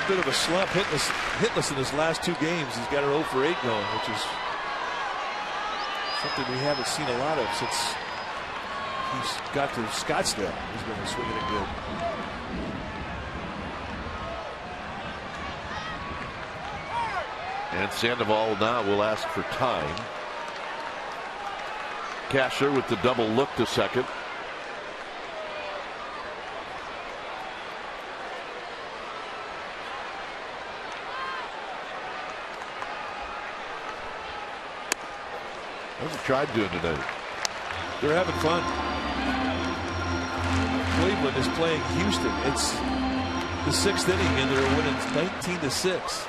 little bit of a slump, hitless in his last 2 games. He's got an 0 for 8 going, which is something we haven't seen a lot of since he's got to Scottsdale. He's been swinging it good. And Sandoval now will ask for time. Casher with the double look to second. What's the Tribe doing today? They're having fun. Cleveland is playing Houston. It's the 6th inning and they're winning 19-6.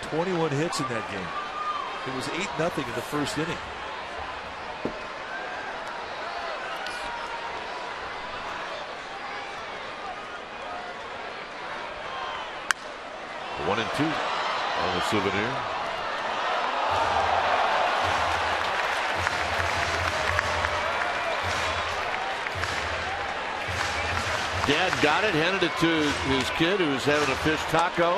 21 hits in that game. It was 8-0 in the first inning. The 1-2 on the souvenir. Dad got it, handed it to his kid who's having a fish taco.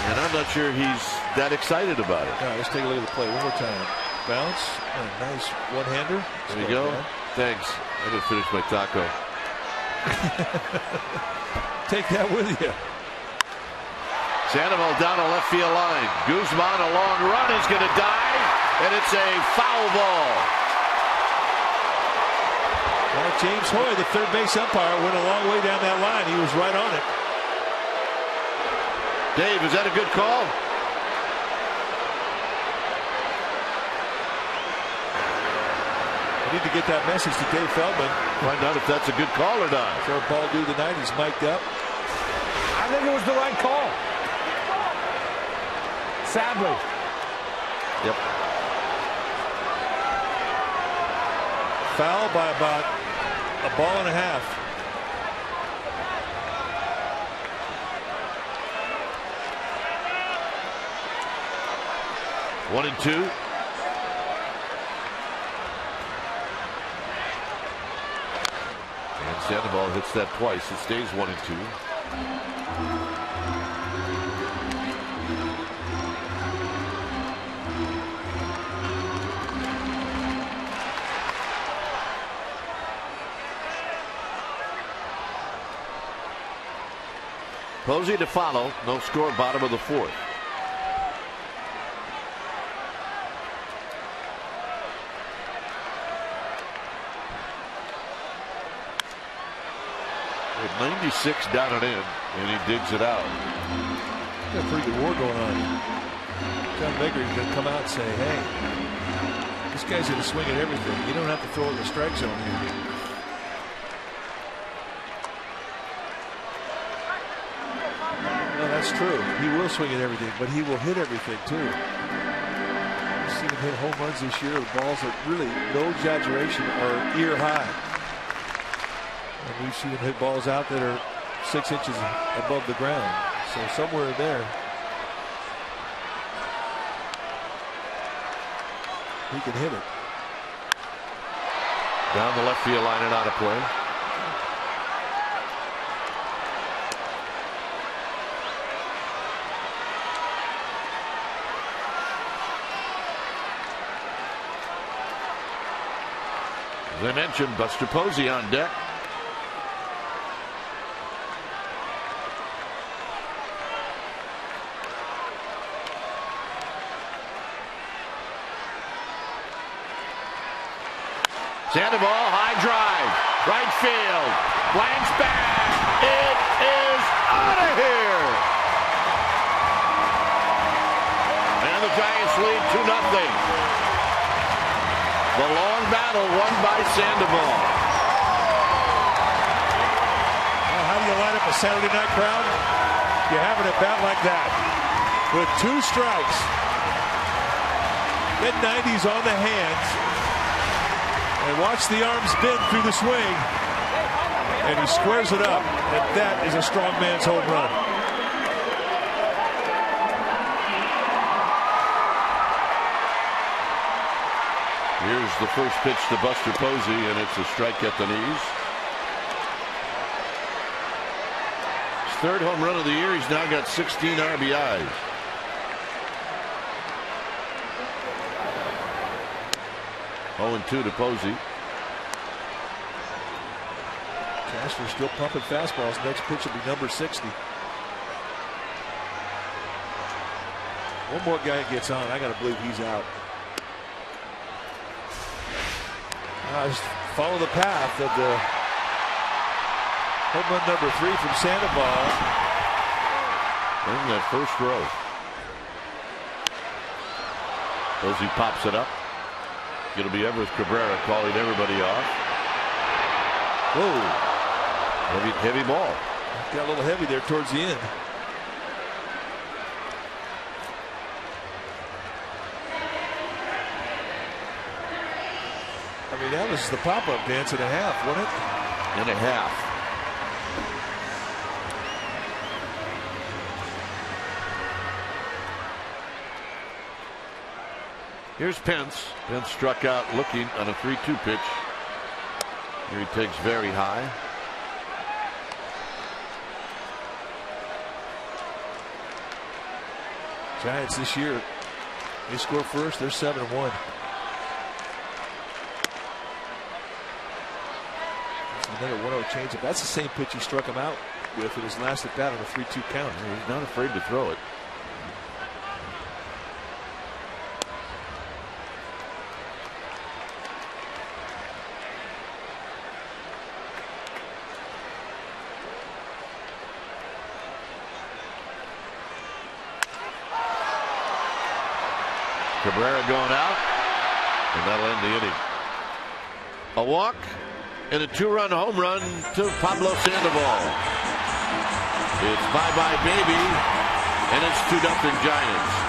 And I'm not sure he's that excited about it. All right, let's take a look at the play one more time. Bounce, a nice one-hander. There you go. Thanks. I didn't finish my taco. Take that with you. Sandoval down a left field line. Guzman, a long run, is going to dive, and it's a foul ball. Well, James Hoy, the third base umpire, went a long way down that line. He was right on it. Dave, is that a good call? We need to get that message to Dave Feldman. Find out if that's a good call or not. Third ball due tonight. He's mic'd up. I think it was the right call. Sadly. Yep. Foul by about a ball and a half. One and two. And Sandoval hits that twice. It stays 1-2. Posey to follow. No score, bottom of the 4th. With 96 down and in, and he digs it out. Got a pretty good war going on. John Baker is going to come out and say, hey, this guy's going to swing at everything. You don't have to throw it in the strike zone here. That's true. He will swing at everything, but he will hit everything too. You've seen him hit home runs this year with balls that really, no exaggeration, are ear high. And we've seen him hit balls out that are 6 inches above the ground. So somewhere in there, he can hit it. Down the left field line and out of play. As I mentioned, Buster Posey on deck. Sandoval, high drive, right field, blanks back. It is out of here. And the Giants lead 2-0. The long battle won by Sandoval. Well, how do you line up a Saturday night crowd? You have an at-bat like that with 2 strikes. Mid-90s on the hands. And watch the arms bend through the swing. And he squares it up. And that is a strong man's home run. Here's the first pitch to Buster Posey, and it's a strike at the knees. third home run of the year. He's now got 16 RBIs. Oh, 2 to Posey. Cashner's still pumping fastballs. Next pitch will be number 60. One more guy gets on. I got to believe he's out. Just follow the path of the home run number 3 from Sandoval. In that first row. Posey pops it up. It'll be Everett Cabrera calling everybody off. Whoa. Heavy ball. Got a little heavy there towards the end. I mean, that was the pop-up dance and a half, wasn't it? And a half. Here's Pence. Pence struck out looking on a 3-2 pitch. Here he takes very high. Giants this year, they score first. They're 7-1. Another 1-0 changeup. That's the same pitch he struck him out with in his last at bat on a 3-2 count. He's not afraid to throw it. Cabrera going out, and that'll end the inning. A walk and a 2-run home run to Pablo Sandoval. It's bye-bye baby, and it's 2-0 Giants.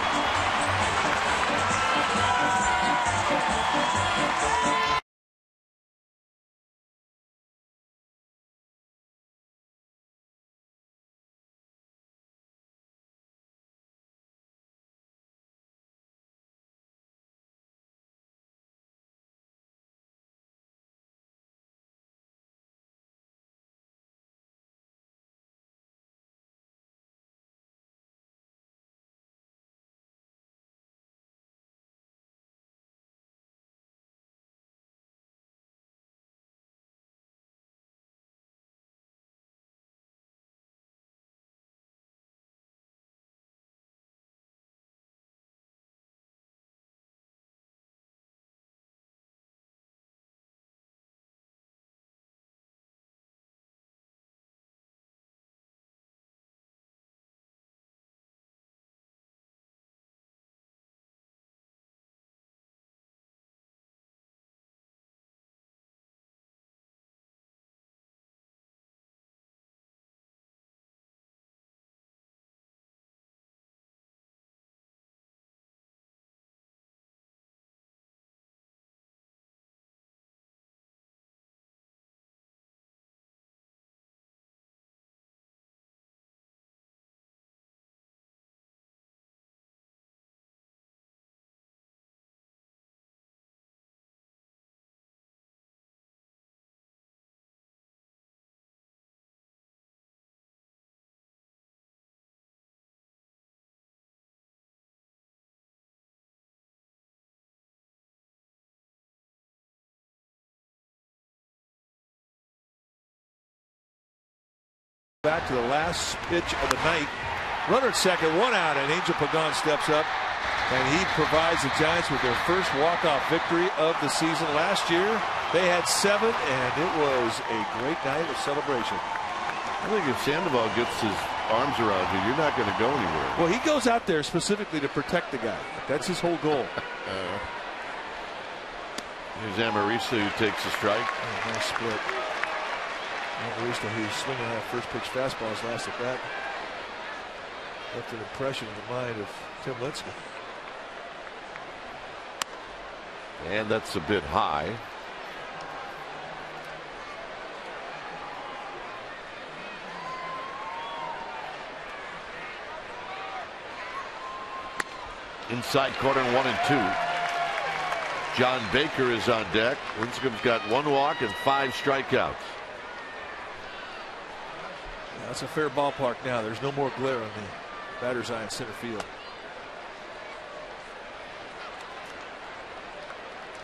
Back to the last pitch of the night. Runner at second, 1 out, and Angel Pagan steps up, and he provides the Giants with their first walk-off victory of the season. Last year, they had 7, and it was a great night of celebration. I think if Sandoval gets his arms around you, you're not going to go anywhere. Well, he goes out there specifically to protect the guy. That's his whole goal. Here's Amarista, who takes a strike. Oh, nice split. Amarista, who's swinging that first pitch fastball his last at bat, left an impression in the mind of Tim Lincecum. And that's a bit high. Inside corner, 1-2. John Baker is on deck. Lincecum's got 1 walk and 5 strikeouts. That's a fair ballpark now. There's no more glare on the batter's eye in center field.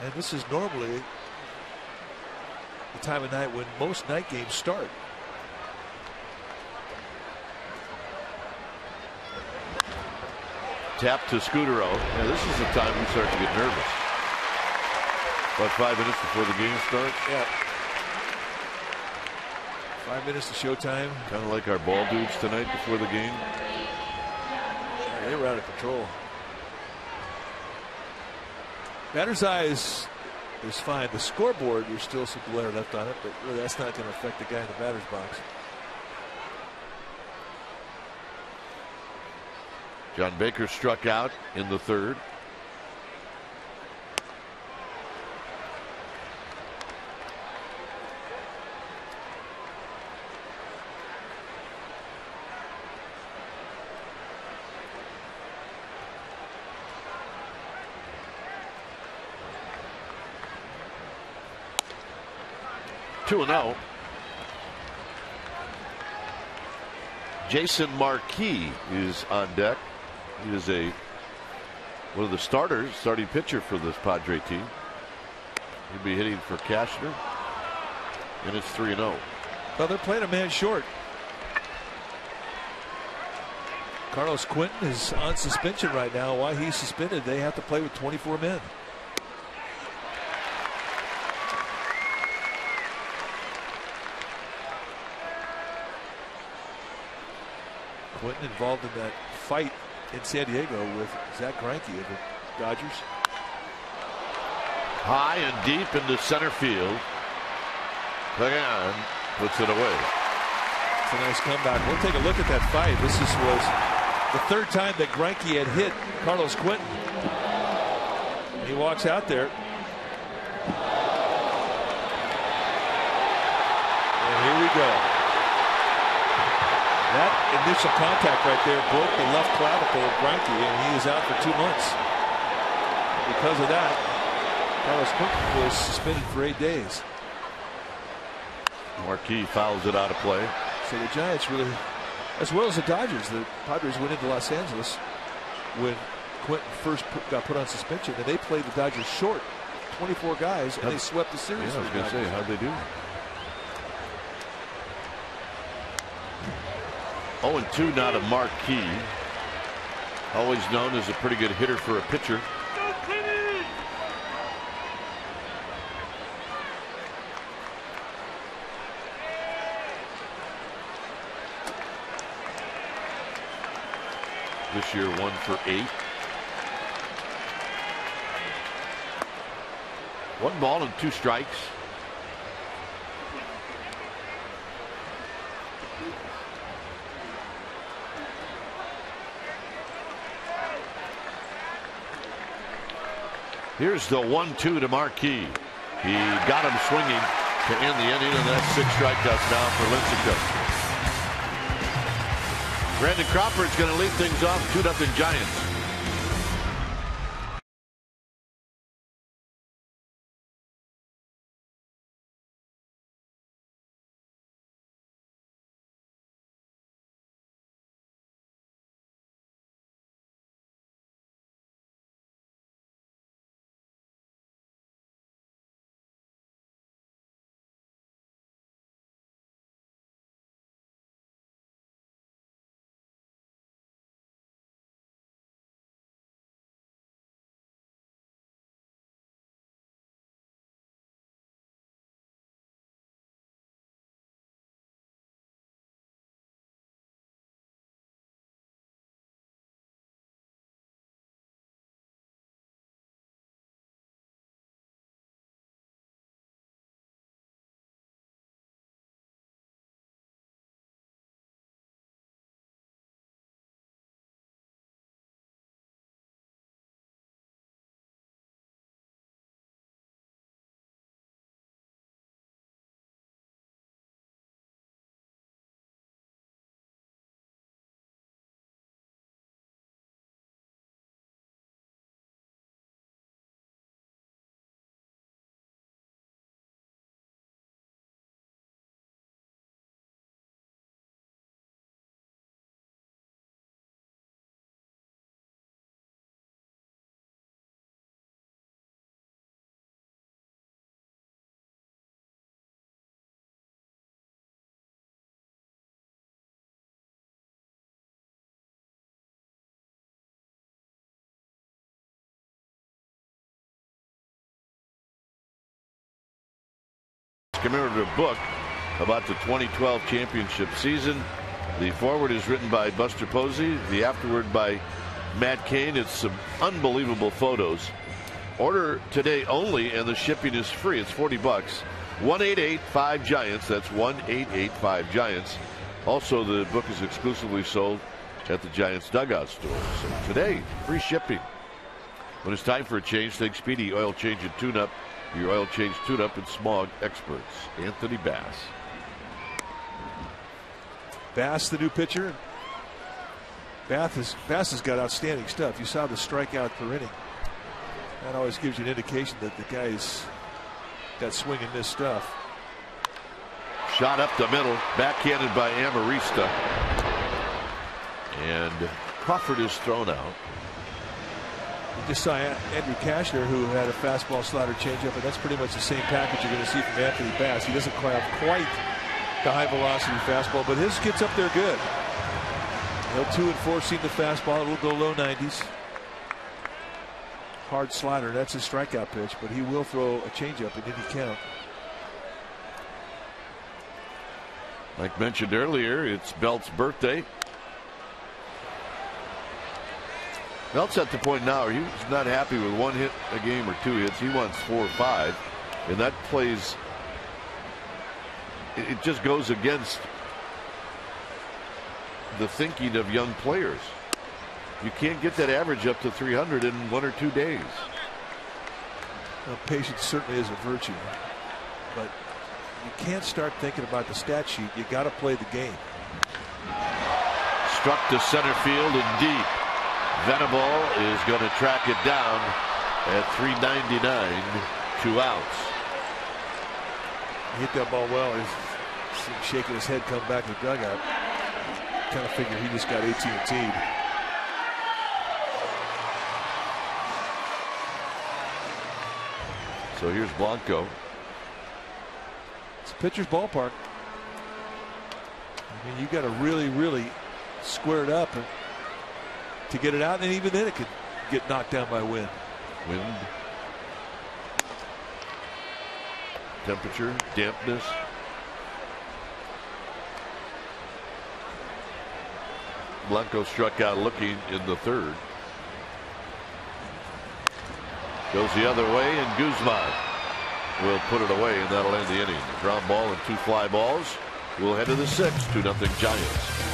And this is normally the time of night when most night games start. Tap to Scudero. Yeah, this is the time we start to get nervous. About 5 minutes before the game starts. Yeah. 5 minutes to showtime. Kind of like our ball dudes tonight before the game. Yeah, they were out of control. Batter's eye is fine. The scoreboard, there's still some glare left on it, but really that's not going to affect the guy in the batter's box. John Baker struck out in the third. Two and out. Jason Marquis is on deck. He is one of the starting pitcher for this Padre team. He'll be hitting for Cashner, and it's 3-0. Well, they're playing a man short. Carlos Quentin is on suspension right now. While he's suspended, they have to play with 24 men. Quentin involved in that fight in San Diego with Zach Greinke of the Dodgers. High and deep into center field. Again, puts it away. It's a nice comeback. We'll take a look at that fight. This was the third time that Greinke had hit Carlos Quentin. He walks out there. And here we go. That initial contact right there broke the left clavicle of Greinke, and he is out for 2 months. Because of that, Carlos Quentin was suspended for 8 days. Marquis fouls it out of play. So the Giants really, as well as the Dodgers, the Padres went into Los Angeles when Quentin first got put on suspension, and they played the Dodgers short, 24 guys, and they swept the series. Yeah, I was going to say, how'd they do? 0-2 now to Marquis. Always known as a pretty good hitter for a pitcher. This year 1 for 8. 1 ball and 2 strikes. Here's the 1-2 to Marquis. He got him swinging to end the inning, and that's 6 strikeouts now for Lincecum. Brandon Crawford's going to lead things off, 2-0 Giants. commemorative book about the 2012 championship season. The foreword is written by Buster Posey, the afterword by Matt Cain. It's some unbelievable photos. Order today only, and the shipping is free. It's $40. 1-888-5-GIANTS. That's 1-888-5-GIANTS. Also, the book is exclusively sold at the Giants dugout store. So today, free shipping. When it's time for a change, think Speedy Oil Change and Tune-Up. Your oil change tune-up and smog experts. Anthony Bass. Bass, the new pitcher. Bass has got outstanding stuff. You saw the strikeout per inning. That always gives you an indication that the guy's got swing and miss stuff. Shot up the middle, backhanded by Amarista. And Crawford is thrown out. You just saw Andrew Cashner, who had a fastball slider changeup, and that's pretty much the same package you're going to see from Anthony Bass. He doesn't have quite the high velocity fastball, but his gets up there good. He'll 2 and 4 seam the fastball. It will go low 90s. Hard slider. That's his strikeout pitch, but he will throw a changeup in any count. Like mentioned earlier, it's Belt's birthday. Belt's at the point now he's not happy with 1 hit a game or 2 hits. He wants 4 or 5, and that plays. It just goes against the thinking of young players. You can't get that average up to 300 in 1 or 2 days. Well, patience certainly is a virtue, but you can't start thinking about the stat sheet. You got to play the game. Struck to center field and deep. Venable is going to track it down at 399. 2 outs. He hit that ball well. He's shaking his head, come back to the dugout. Kind of figure he just got AT&T'd. So here's Blanco. It's a pitcher's ballpark. I mean, you got to really square it up to get it out, and even then it could get knocked down by wind. Wind, temperature, dampness. Blanco struck out looking in the 3rd. Goes the other way, and Guzman will put it away, and that'll end the inning. Ground ball and 2 fly balls. We'll head to the 6th. 2-0 Giants.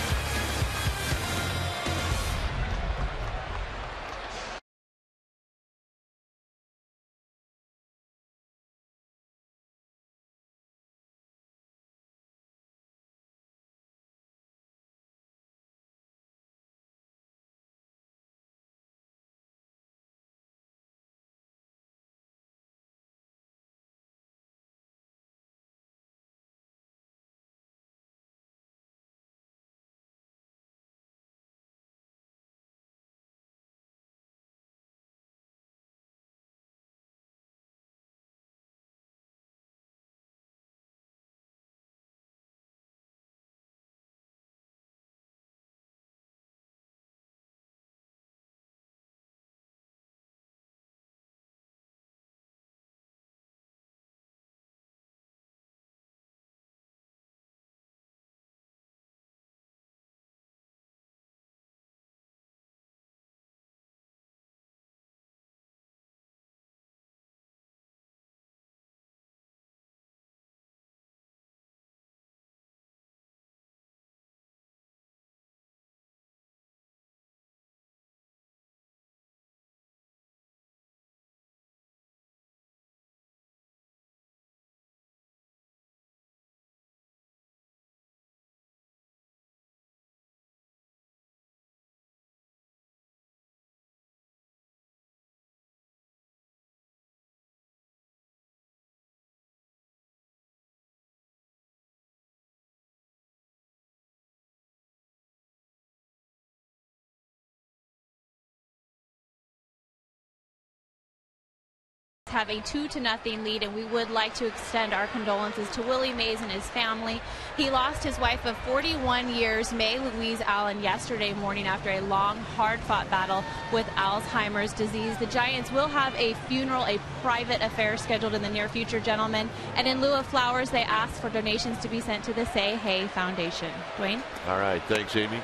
have a 2-0 lead, and we would like to extend our condolences to Willie Mays and his family. He lost his wife of 41 years, May Louise Allen, yesterday morning after a long, hard-fought battle with Alzheimer's disease. The Giants will have a funeral, a private affair scheduled in the near future, gentlemen. And in lieu of flowers, they asked for donations to be sent to the Say Hey Foundation. Dwayne? All right, thanks, Amy.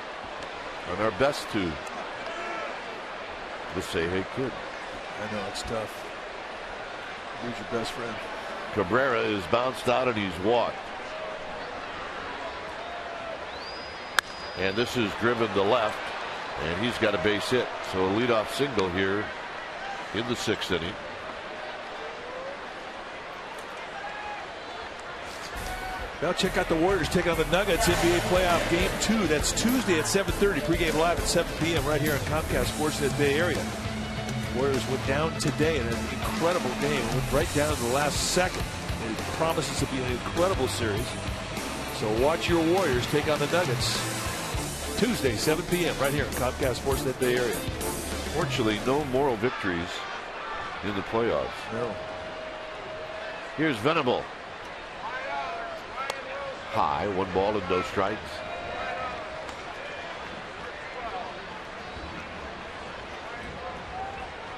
And our best to the Say Hey kid. I know, it's tough. Who's your best friend? Cabrera is bounced out and he's walked. And this is driven to left, and he's got a base hit. So a leadoff single here in the 6th inning. Now check out the Warriors take on the Nuggets, NBA playoff game 2. That's Tuesday at 7:30. Pregame live at 7 p.m. right here on Comcast Sportsnet Bay Area. Warriors went down today in an incredible game. It went right down to the last second. It promises to be an incredible series. So watch your Warriors take on the Nuggets Tuesday, 7 p.m. right here on Comcast Sportsnet Bay Area. Fortunately, no moral victories in the playoffs. No. Here's Venable. High, 1 ball and no strikes.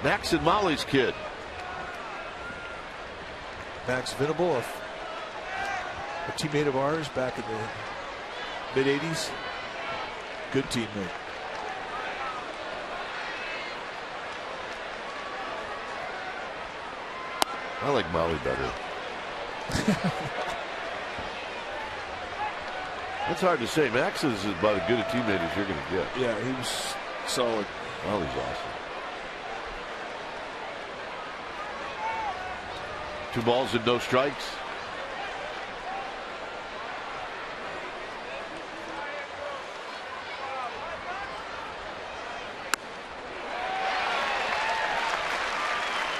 Max and Molly's kid. Max Venable, a teammate of ours back in the mid-'80s. Good teammate. I like Molly better. That's hard to say. Max is about as good a teammate as you're going to get. Yeah, he was solid. Molly's awesome. 2 balls and no strikes.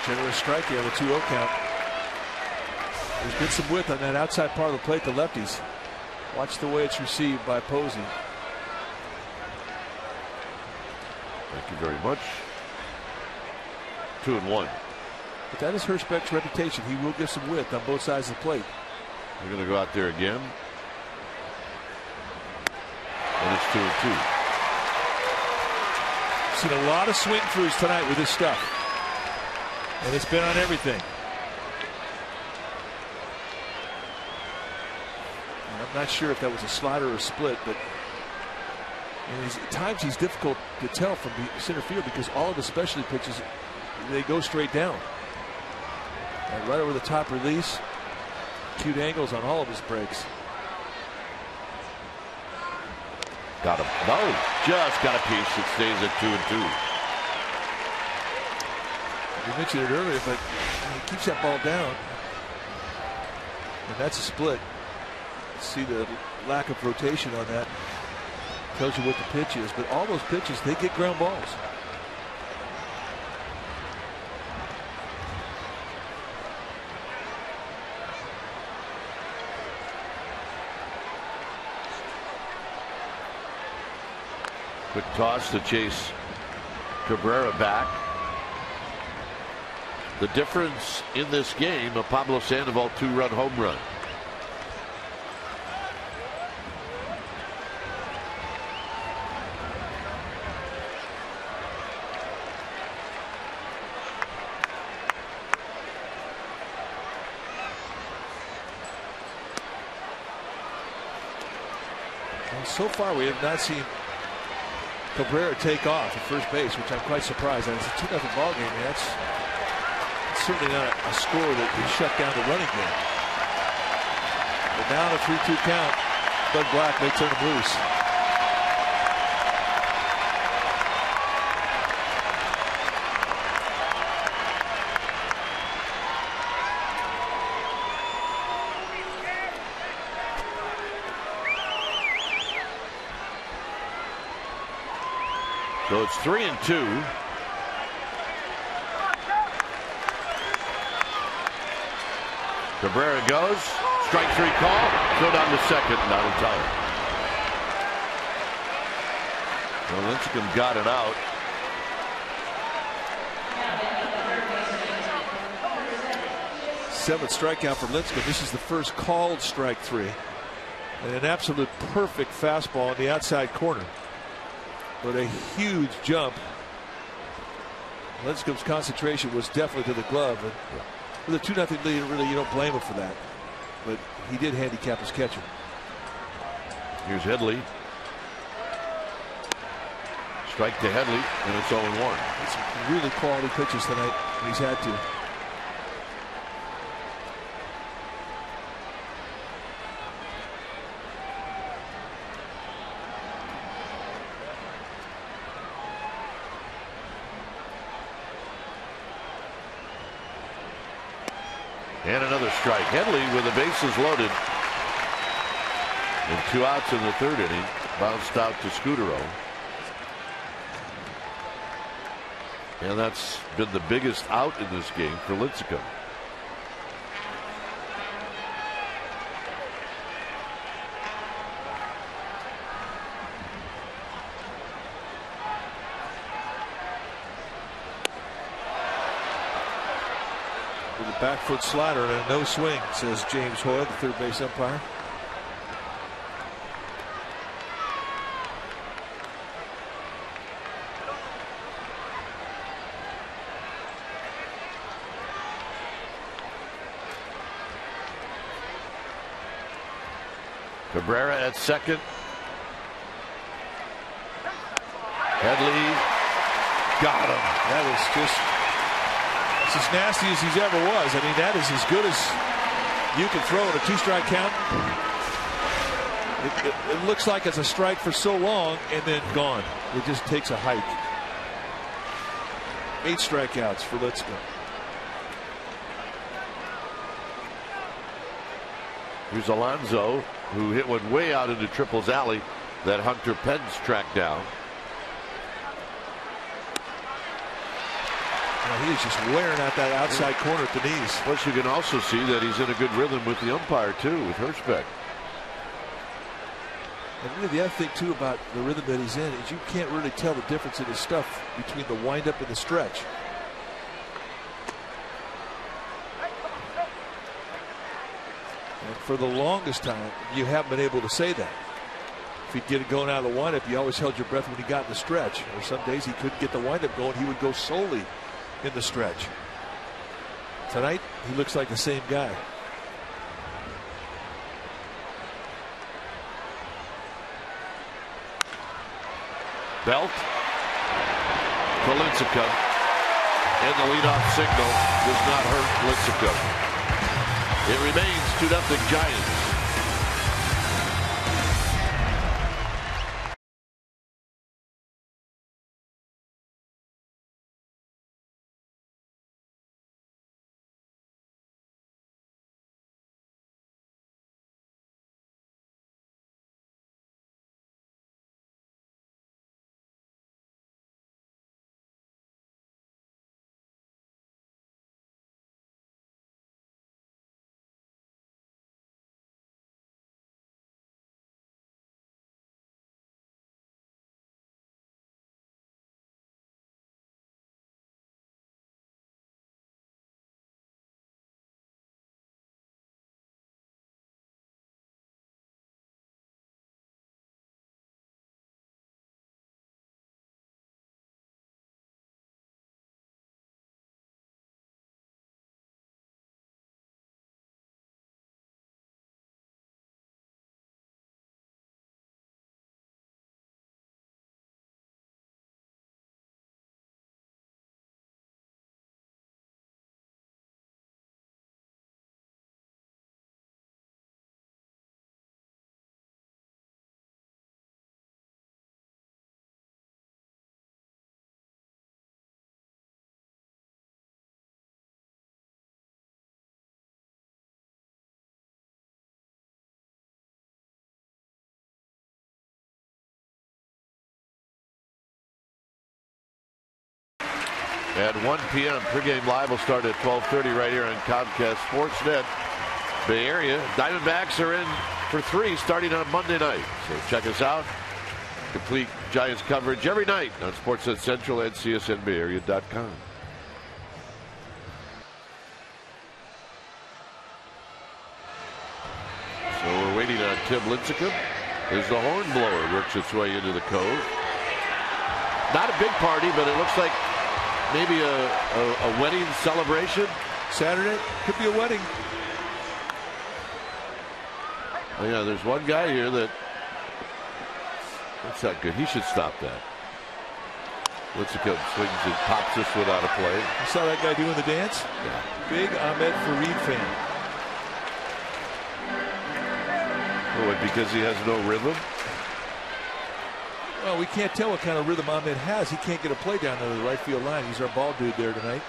Generous strike here on the 2-0 count. There's been some width on that outside part of the plate, the lefties. Watch the way it's received by Posey. Thank you very much. 2-1. But that is Hirschbeck's reputation. He will give some width on both sides of the plate. We're going to go out there again. And it's 2-2. Seen a lot of swing throughs tonight with this stuff. And it's been on everything. And I'm not sure if that was a slider or a split, but at times he's difficult to tell from the center field because all of the specialty pitches, they go straight down. And right over the top release. Cute angles on all of his breaks. Got him. No, just got a piece. It stays at 2-2. We mentioned it earlier, but he keeps that ball down. And that's a split. See the lack of rotation on that. Tells you what the pitch is. But all those pitches, they get ground balls. Quick toss to chase Cabrera back. The difference in this game, a Pablo Sandoval 2-run home run. And so far, we have not seen Cabrera take off at first base, which I'm quite surprised. And it's a 2-0 ball game. That's certainly not a score that can shut down the running game. But now the 3-2 count. Bud Black may turn him loose. So it's 3-2. Cabrera goes. Strike 3 call. Throw down to second. Not in time. Well, Lincecum got it out. 7th strikeout for Lincecum. This is the first called strike 3. And an absolute perfect fastball in the outside corner. But a huge jump. Lincecum's concentration was definitely to the glove. And with a 2-0 lead, really, you don't blame him for that. But he did handicap his catcher. Here's Headley. Strike to Headley, and it's 0-1. Some really quality pitches tonight. He's had to. And another strike. Headley with the bases loaded. And 2 outs in the 3rd inning. Bounced out to Scudero. And that's been the biggest out in this game for Lincecum. With a back foot slider and a no swing, says James Hoyle, the third base umpire. Cabrera at second. Headley got him. That is just as nasty as he's ever was. I mean, that is as good as you can throw in a 2-strike count. It looks like it's a strike for so long and then gone. It just takes a hike. 8 strikeouts for Lincecum. Here's Alonso, who hit one way out into Triple's alley that Hunter Pence tracked down. He is just wearing out that outside corner at the knees. Plus, you can also see that he's in a good rhythm with the umpire, too, with Hirschbeck. And really the other thing, too, about the rhythm that he's in is you can't really tell the difference in his stuff between the windup and the stretch. And for the longest time, you haven't been able to say that. If he'd get it going out of the windup, you always held your breath when he got in the stretch. Or some days he couldn't get the windup going, he would go solely in the stretch. Tonight, he looks like the same guy. Belt to Lincecum, and the leadoff signal does not hurt Lincecum. It remains 2-0 Giants. At 1 p.m. pregame live will start at 12:30 right here on Comcast Sportsnet. Bay Area Diamondbacks are in for 3 starting on Monday night. So check us out. Complete Giants coverage every night on Sportsnet Central and CSNBayarea.com. So we're waiting on Tim Lincecum as the horn blower works its way into the cove. Not a big party, but it looks like maybe a wedding celebration. Saturday could be a wedding. Oh, yeah, there's one guy here that's not good. He should stop that. Lincecum swings and pops this one out of play. You saw that guy doing the dance? Yeah. Big Ahmed Fareed fan. Oh, and because he has no rhythm? Well, we can't tell what kind of rhythm Ahmed has. He can't get a play down to the right field line. He's our ball dude there tonight.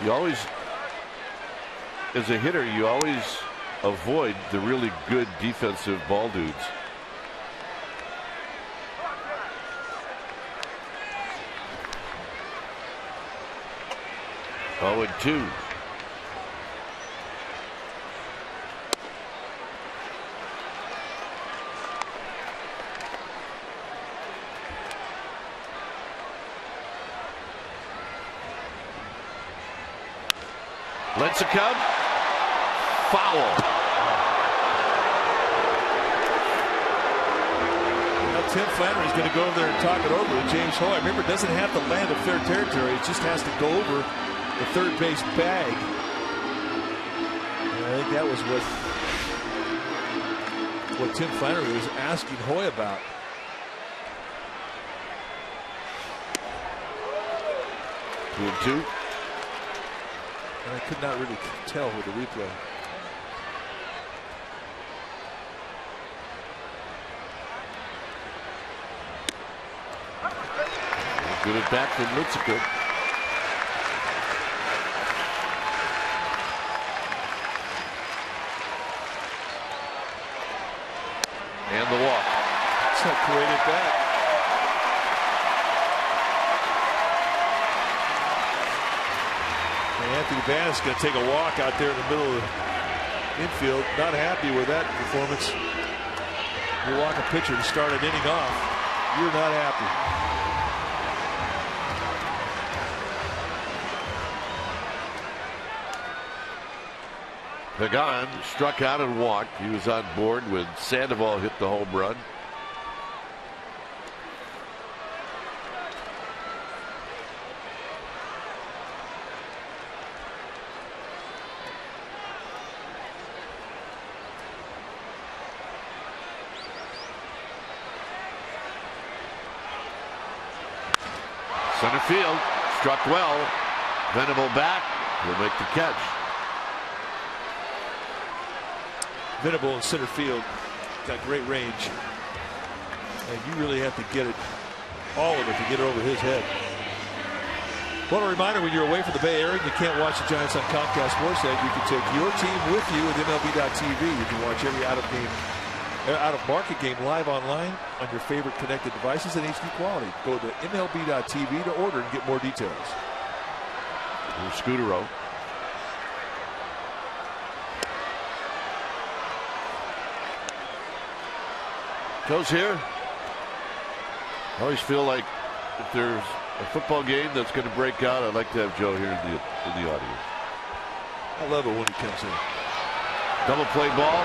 You always, as a hitter, you always avoid the really good defensive ball dudes. Oh, and 2. Lincecum, foul. Now Tim Flannery's going to go over there and talk it over with James Hoy. Remember, it doesn't have to land a fair territory. It just has to go over the third base bag. And I think that was what Tim Flannery was asking Hoy about. Two and 2. And I could not really tell with the replay. Good at bat from Lincecum. And the walk. That's a great at bat. Anthony Van is going to take a walk out there in the middle of the infield. Not happy with that performance. You walk a pitcher to start an inning off. You're not happy. Pagan struck out and walked. He was on board when Sandoval hit the home run. Center field, struck well. Venable back, will make the catch. Venable in center field, got great range. And you really have to get it, all of it, to get it over his head. Well, a reminder, when you're away from the Bay Area and you can't watch the Giants on Comcast Sportsnet, you can take your team with you with MLB.tv. You can watch every out-of-market game live online on your favorite connected devices in HD quality. Go to MLB.tv to order and get more details. Scudero. Joe's here. I always feel like if there's a football game that's going to break out, I'd like to have Joe here in the audience. I love it when he comes in. Double play ball.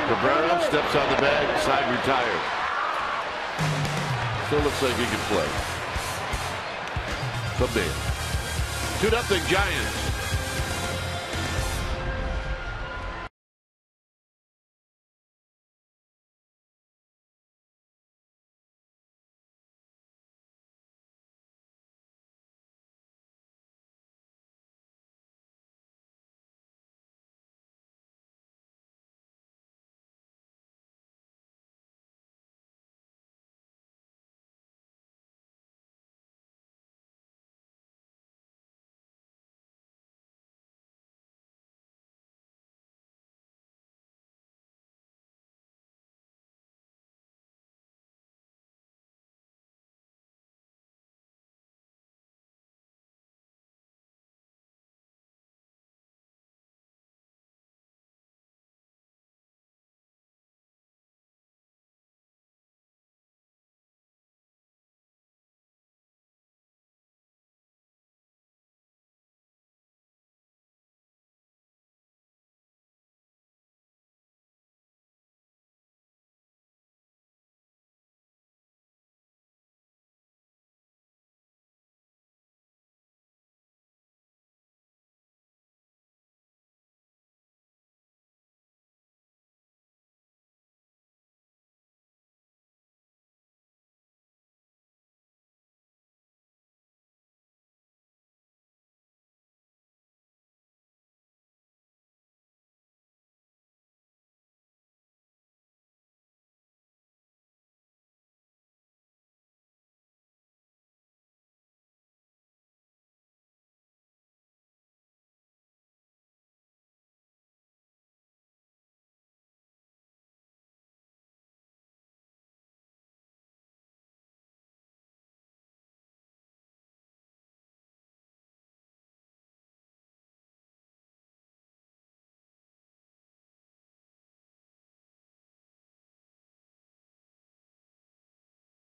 Cabrera steps on the bag. Side retired. Still looks like he can play. Someday. 2-0 Giants.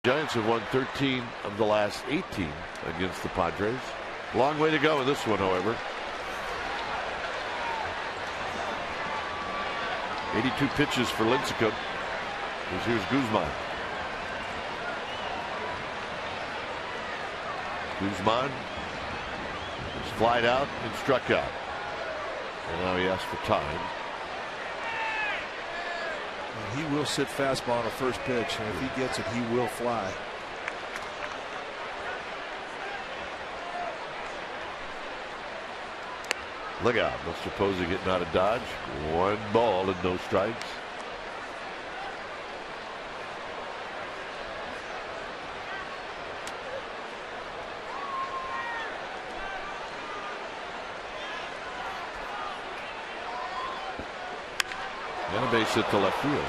Giants have won 13 of the last 18 against the Padres. Long way to go in this one, however. 82 pitches for Lincecum. Here's Guzman. Guzman is flied out and struck out. And now he asks for time. And he will sit fastball on the first pitch, and if he gets it, he will fly. Look out. Let's suppose he getting out of dodge. 1 ball and no strikes. And a base hit to left field.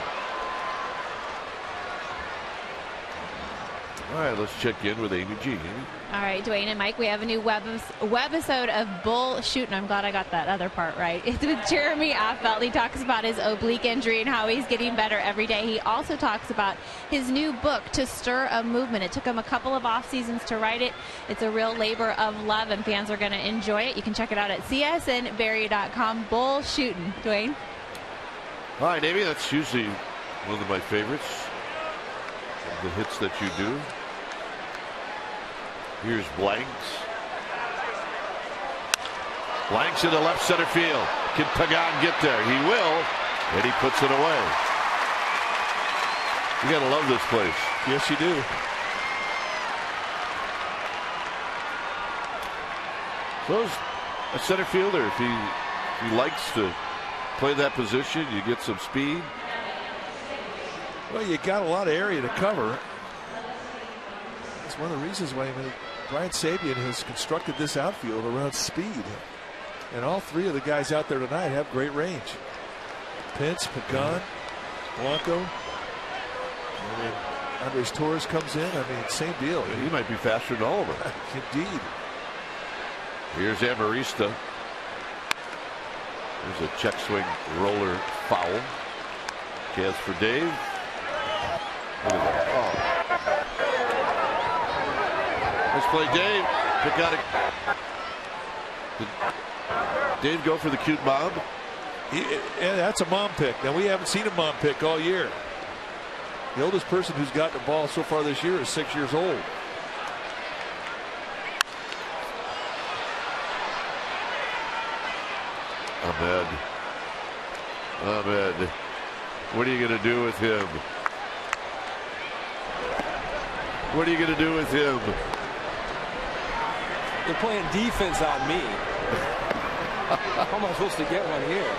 All right, let's check in with Amy G. All right, Dwayne and Mike, we have a new webisode of Bull Shooting. I'm glad I got that other part right. It's with Jeremy Affeldt. He talks about his oblique injury and how he's getting better every day. He also talks about his new book, To Stir a Movement. It took him a couple of off seasons to write it. It's a real labor of love, and fans are going to enjoy it. You can check it out at csnbarrie.com. Bull Shooting. Dwayne? All right, Amy, that's usually one of my favorites, the hits that you do. Here's Blanks. Blanks into left center field. Can Pagan get there? He will, and he puts it away. You gotta love this place. Yes, you do. So a center fielder, if he likes to play that position, you get some speed. Well, you got a lot of area to cover. That's one of the reasons why Brian Sabian has constructed this outfield around speed. And all three of the guys out there tonight have great range. Pence, Pagan, Blanco. And then Andres Torres comes in. I mean, same deal. He might be faster than all of them. Indeed. Here's Amarista. There's a check swing roller foul. Chance for Dave. Look at that. Oh. Let's play Dave. Pick out a. Did Dave go for the cute mom? Yeah, that's a mom pick. Now, we haven't seen a mom pick all year. The oldest person who's gotten the ball so far this year is 6 years old. Ahmed. What are you going to do with him? What are you going to do with him? They're playing defense on me. How am I supposed to get one here?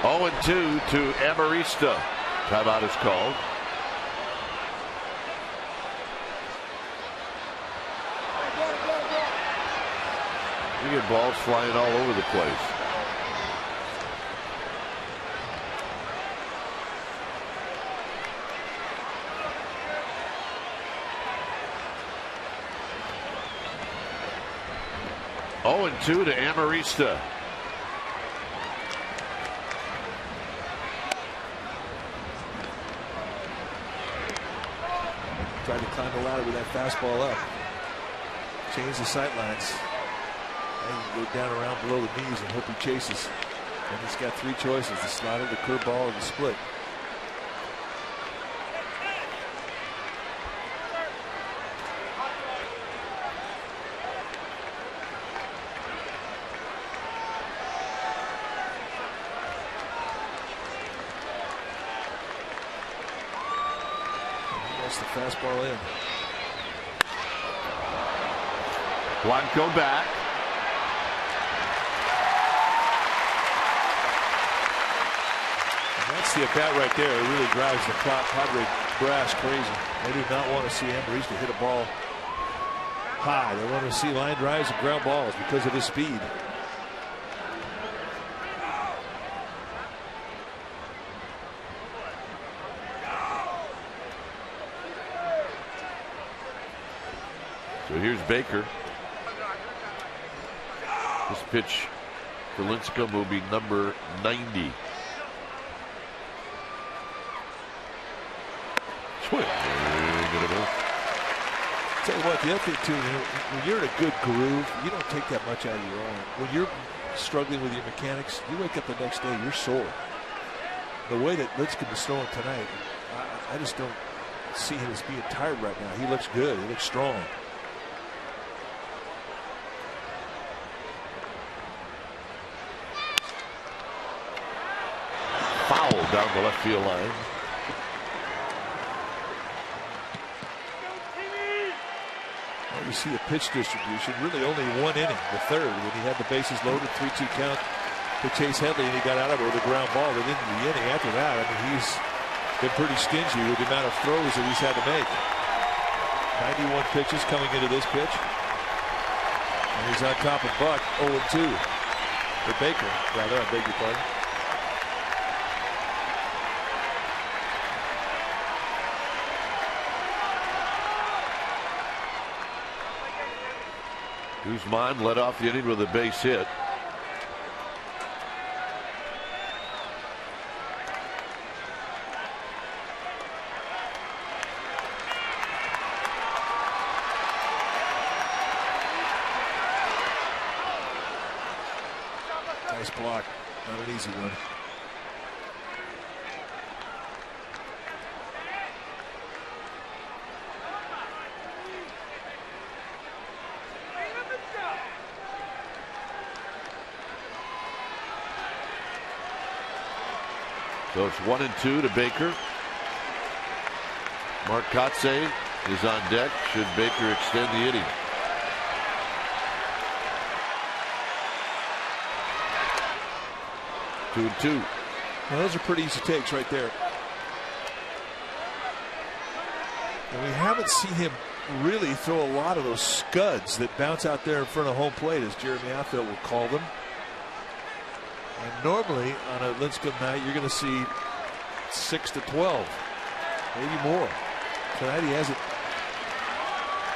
0-2 to Amarista. Timeout is called. You get balls flying all over the place. Oh, and 2 to Amarista. Tried to climb the ladder with that fastball up. Change the sight lines. And you go down around below the knees and hope he chases. And he's got 3 choices: the slider, the curveball, or the split. The fastball in. Blanco back. And that's the at bat right there. It really drives the Padre brass crazy. They do not want to see Amarista hit a ball high. They want to see line drives and ground balls because of his speed. So here's Baker. This pitch for Lincecum will be number 90. Swing. Good Tell you what, the other thing too, when you're in a good groove, you don't take that much out of your own. When you're struggling with your mechanics, you wake up the next day, you're sore. The way that Lincecum is throwing tonight, I just don't see him as being tired right now. He looks good. He looks strong. Foul down the left field line. Well, you see the pitch distribution. Really only one inning, the third, when he had the bases loaded, 3-2 count to Chase Headley, and he got out of it with a ground ball. Then into the inning after that, I mean, he's been pretty stingy with the amount of throws that he's had to make. 91 pitches coming into this pitch. And he's on top of Buck, 0-2. For Baker, rather, I beg your pardon. Guzman led off the inning with a base hit. Nice block. Not an easy one. So it's 1-2 to Baker. Mark Kotze is on deck should Baker extend the inning. Two and two. Well, those are pretty easy takes right there. And we haven't seen him really throw a lot of those scuds that bounce out there in front of home plate, as Jeremy Outfield will call them. And normally on a Lincecum night, you're going to see 6 to 12, maybe more. Tonight he hasn't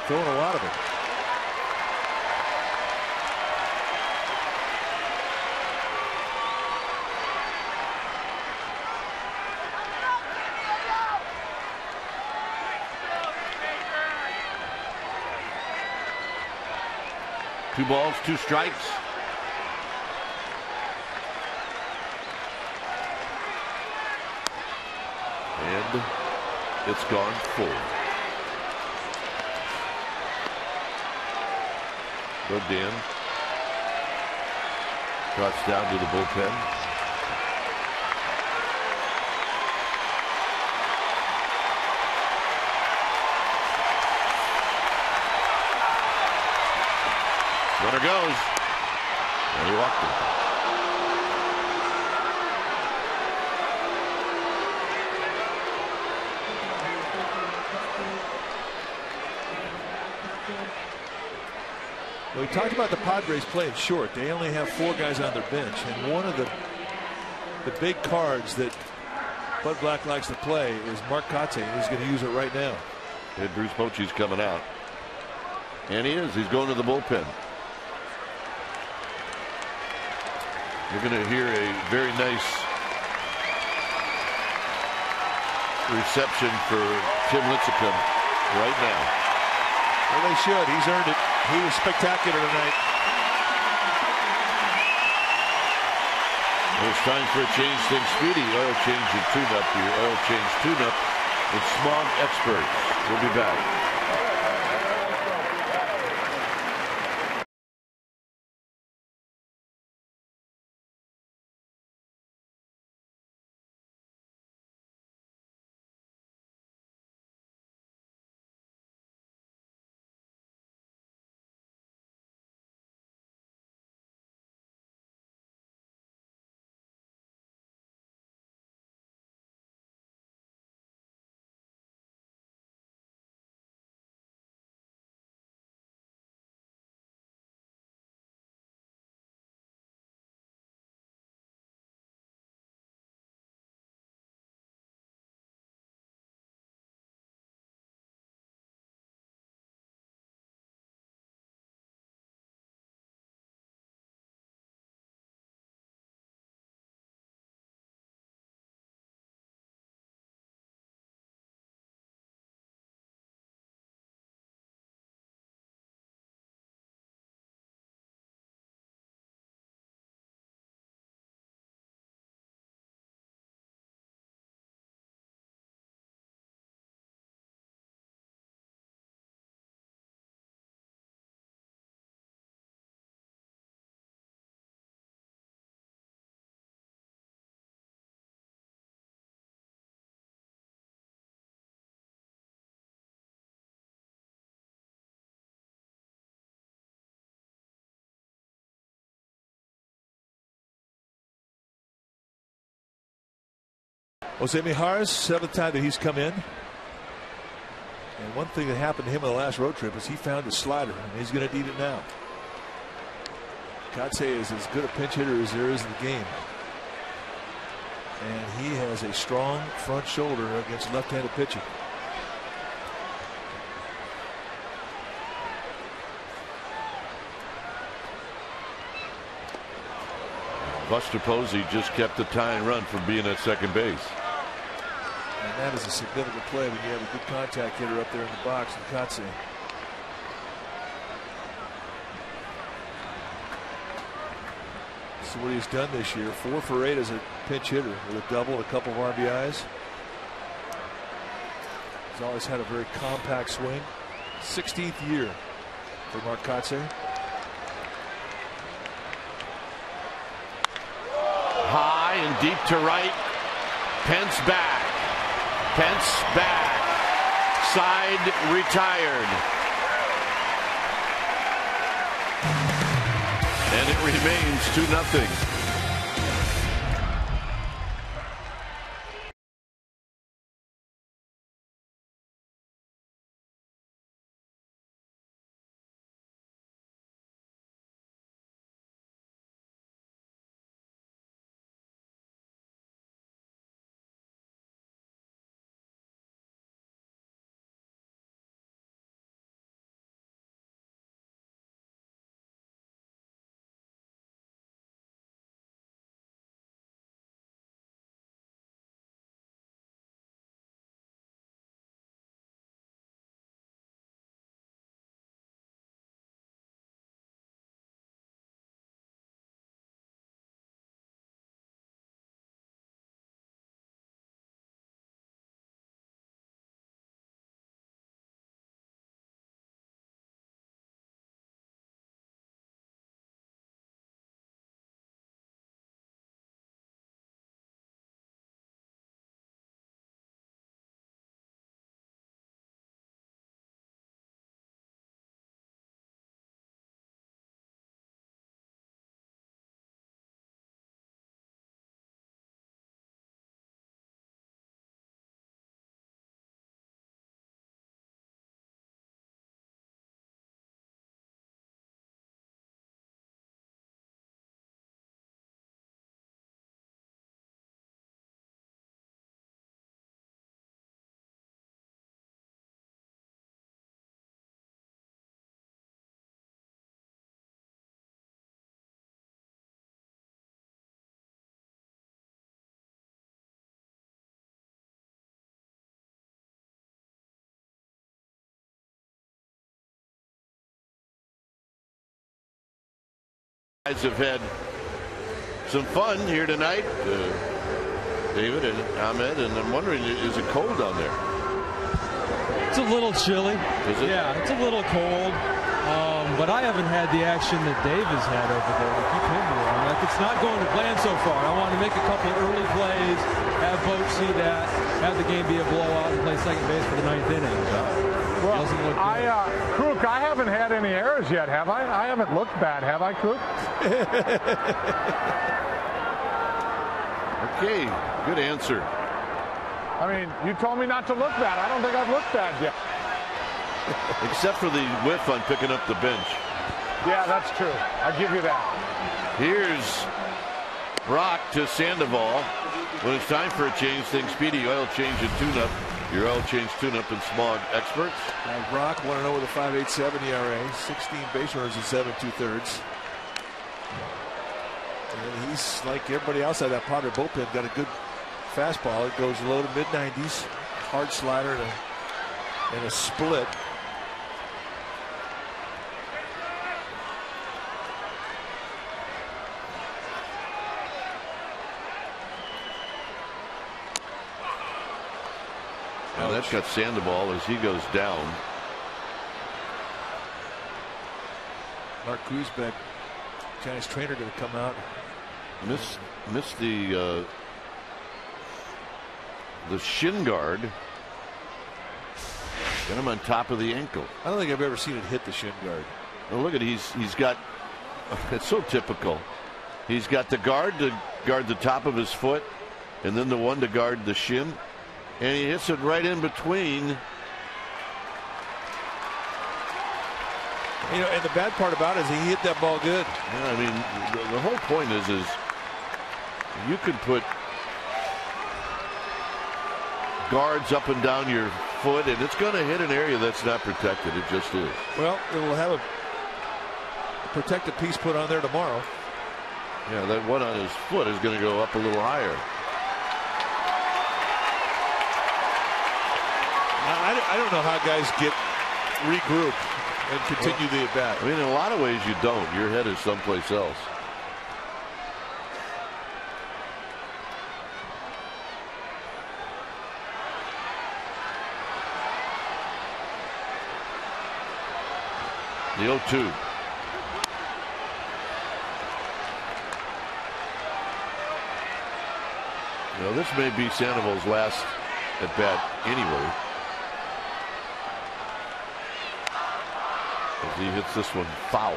thrown a lot of it. Two balls, two strikes. And it's gone full. Godin trots down to the bullpen. Runner goes. And he walked it. Well, we talked about the Padres playing short. They only have 4 guys on their bench, and one of the big cards that Bud Black likes to play is Mark Kotze, and he's going to use it right now. And Bruce Bochy's coming out, and he is. He's going to the bullpen. You're going to hear a very nice reception for Tim Lincecum right now. Well, they should. He's earned it. He was spectacular tonight. Well, it's time for a change. Things speedy. Oil change and tune-up. Your oil change tune-up with Smog Experts. We'll be back. Jose Mijares, 7th time that he's come in. And one thing that happened to him on the last road trip is he found his slider, and he's going to need it now. Katse is as good a pinch hitter as there is in the game. And he has a strong front shoulder against left-handed pitching. Buster Posey just kept the tying run from being at second base. And that is a significant play when you have a good contact hitter up there in the box, and Katse. So what he's done this year, 4 for 8 as a pinch hitter with a double, a couple of RBIs. He's always had a very compact swing. 16th year for Mark Katse. High and deep to right. Pence back. Pence back. Side retired. And it remains 2-0. Guys have had some fun here tonight, David and Ahmed, and I'm wondering, is it cold down there? It's a little chilly. Is it? Yeah, it's a little cold. But I haven't had the action that Dave has had over there to keep him warm. Like, it's not going to plan so far. I want to make a couple early plays, have folks see that, have the game be a blowout, and play second base for the 9th inning. Well, Kruk, I haven't had any errors yet, have I? I haven't looked bad, have I, Kruk? Okay, good answer. I mean, you told me not to look bad. I don't think I've looked bad yet. Except for the whiff on picking up the bench. Yeah, that's true. I'll give you that. Here's Brock to Sandoval. When it's time for a change, think Speedy Oil Change and Tune-Up. Your oil change tune-up and smog experts. Now Brock 1-0 with a 5.87 ERA, 16 base runners in 7 2/3. And he's like everybody else out of that Padre bullpen, got a good fastball. It goes low to mid-90s, hard slider and a split. Now that's got Sandoval as he goes down. Mark Kuzbeck, Chinese trainer, going to come out. Missed the shin guard. Got him on top of the ankle. I don't think I've ever seen it hit the shin guard. Well, look at he's got. It's so typical. He's got the guard to guard the top of his foot, and then the one to guard the shin, and he hits it right in between. You know, and the bad part about it is he hit that ball good. Yeah, I mean, the whole point is you can put guards up and down your foot, and it's going to hit an area that's not protected. It just is. Well, it will have a protected piece put on there tomorrow. Yeah, that one on his foot is going to go up a little higher. I don't know how guys get regroup and continue the at bat. I mean, in a lot of ways you don't. Your head is someplace else. The 0-2. Now this may be Sandoval's last at bat anyway. As he hits this one foul.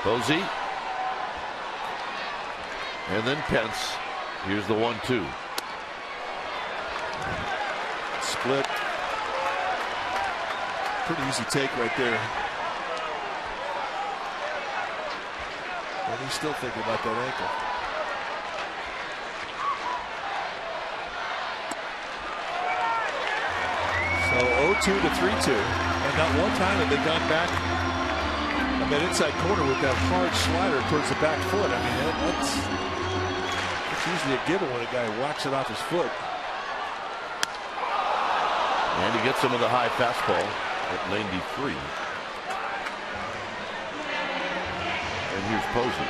Posey. And then Pence. Here's the 1-2. Split. Pretty easy take right there. And he's still thinking about that ankle. So 0-2 to 3-2. And not one time have they gone back on that inside corner with that hard slider towards the back foot. I mean, that's usually a given when a guy whacks it off his foot. And he gets him with a high fastball at 93. And here's Posey.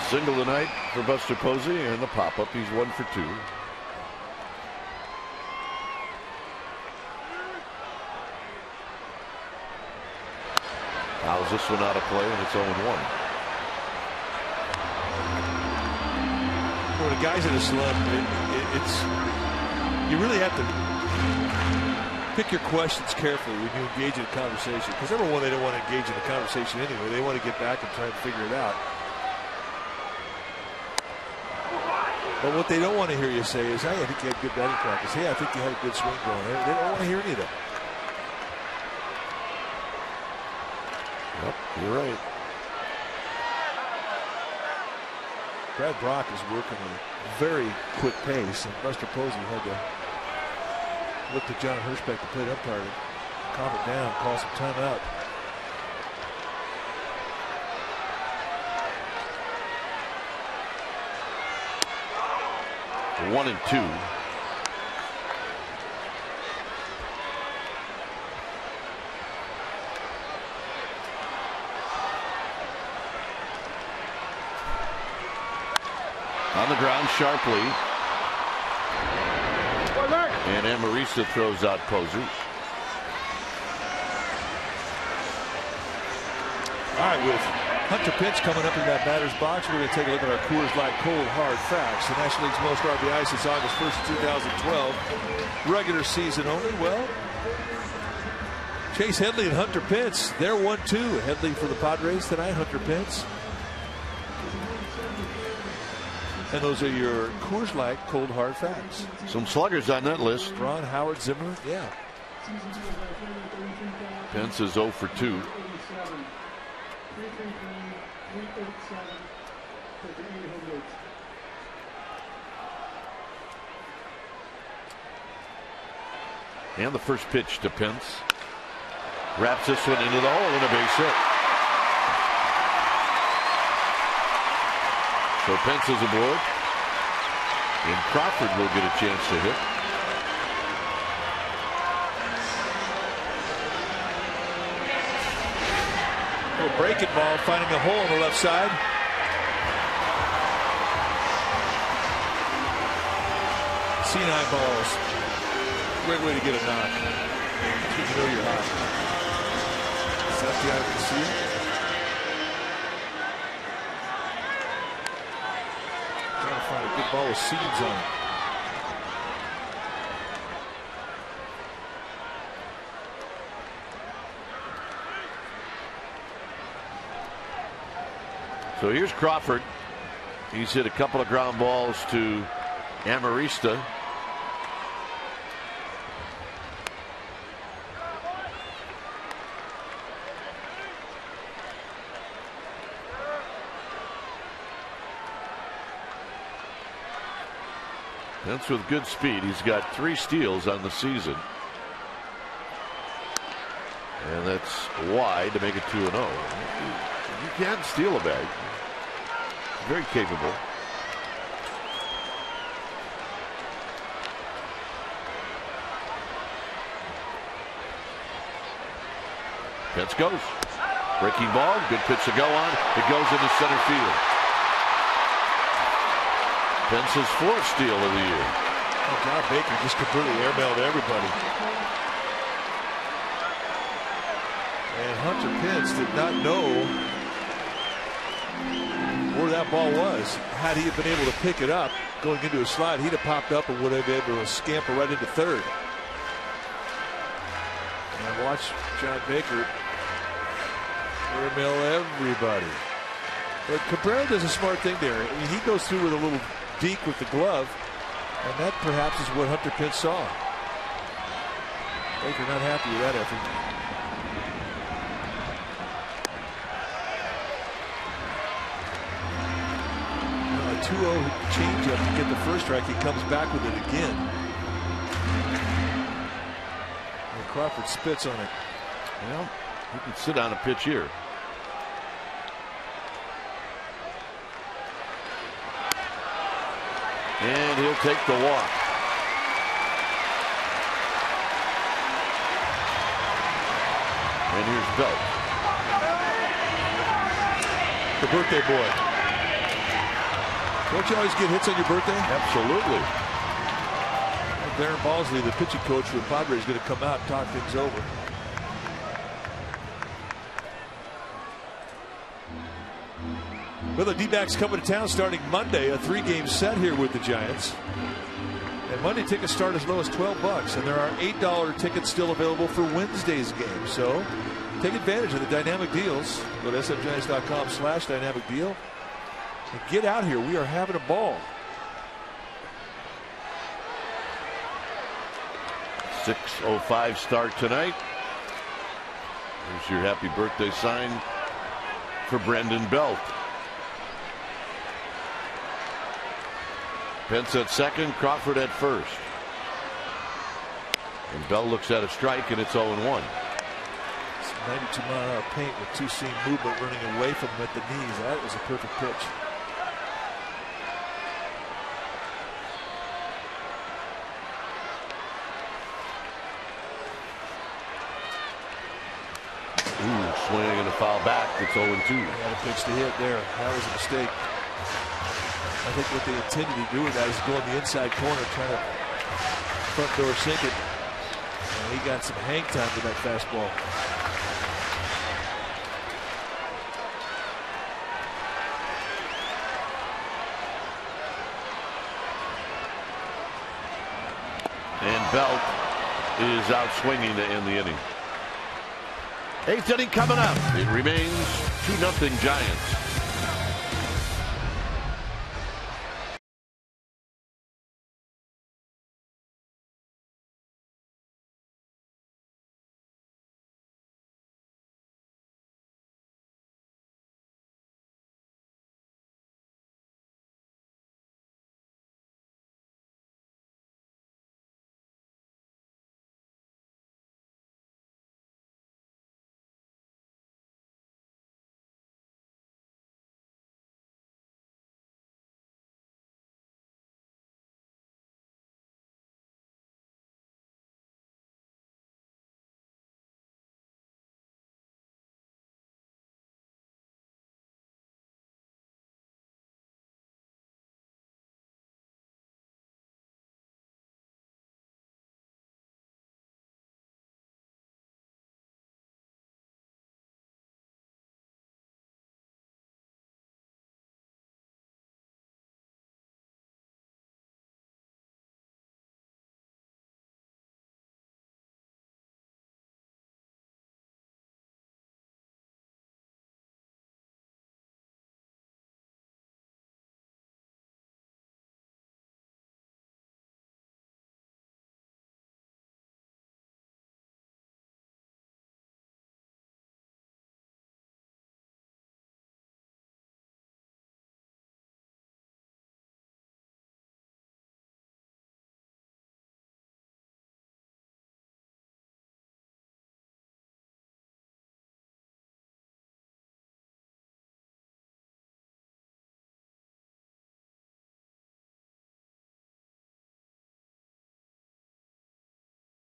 Single tonight for Buster Posey, and the pop-up. He's 1 for 2. Fouls this one out of play, and it's 0-1. When a guy's in a slump, you really have to pick your questions carefully when you engage in a conversation. Because number one, they don't want to engage in a conversation anyway. They want to get back and try and figure it out. But what they don't want to hear you say is, hey, I think you had good batting practice. Hey, I think you had a good swing going. They don't want to hear any of that. Yep, you're right. Brad Brock is working at a very quick pace, and Buster Posey had to look to John Hirschbeck, the plate umpire, to calm it down, call some timeout. The 1-2. On the ground sharply. And Amarista throws out Posey. All right, with Hunter Pence coming up in that batter's box, we're going to take a look at our Coors Light Cold Hard Facts. The National League's most RBI since August 1st, 2012. Regular season only. Well, Chase Headley and Hunter Pence, they're 1-2. Headley for the Padres tonight, Hunter Pence. And those are your Coors Light Cold Hard Facts. Some sluggers on that list. Ron, Howard, Zimmer, yeah. Pence is 0 for 2. And the first pitch to Pence. Wraps this one into the hole and a base hit. So Pence is aboard. And Crawford will get a chance to hit. Little breaking ball, finding a hole on the left side. C9 balls. Great way to get a knock. That's when you know you're hot. Is that the eye to see it? good ball with seams on it. So here's Crawford. He's hit a couple of ground balls to Amarista. Pence with good speed. He's got 3 steals on the season. And that's wide to make it 2-0. You can steal a bag. Very capable. Pence goes. Breaking ball. Good pitch to go on. It goes into center field. Pence's 4th steal of the year. Oh, John Baker just completely airmailed everybody. And Hunter Pence did not know where that ball was. Had he been able to pick it up going into a slide, he'd have popped up and would have been able to scamper right into third. And watch John Baker airmail everybody. But Cabrera does a smart thing there. I mean, he goes through with a little deke with the glove, and that perhaps is what Hunter Pence saw. Baker not happy with that effort. 2-0 changeup to get the first strike. He comes back with it again. And Crawford spits on it. Well, he can sit on a pitch here. And he'll take the walk. And here's Belt. The birthday boy. Don't you always get hits on your birthday? Absolutely. Well, Darren Balsley, the pitching coach for the Padres, is going to come out and talk things over. Well, the D-backs coming to town starting Monday, a 3-game set here with the Giants. And Monday tickets start as low as $12, and there are $8 tickets still available for Wednesday's game. So take advantage of the dynamic deals. Go to sfgiants.com/dynamic deal. And get out here. We are having a ball. 6:05 start tonight. Here's your happy birthday sign for Brendan Belt. Pence at second, Crawford at first. And Bell looks at a strike, and it's 0-1. It's 92-mile-an-hour paint with two-seam movement running away from him at the knees. That was a perfect pitch. Ooh, swing and a foul back. It's 0-2. Had a pitch to hit there. That was a mistake. I think what they intended to do with that is go on the inside corner, trying to front door sink it. And he got some hang time with that fastball. And Belt is out swinging to end the inning. 8th inning coming up. It remains 2-0 Giants.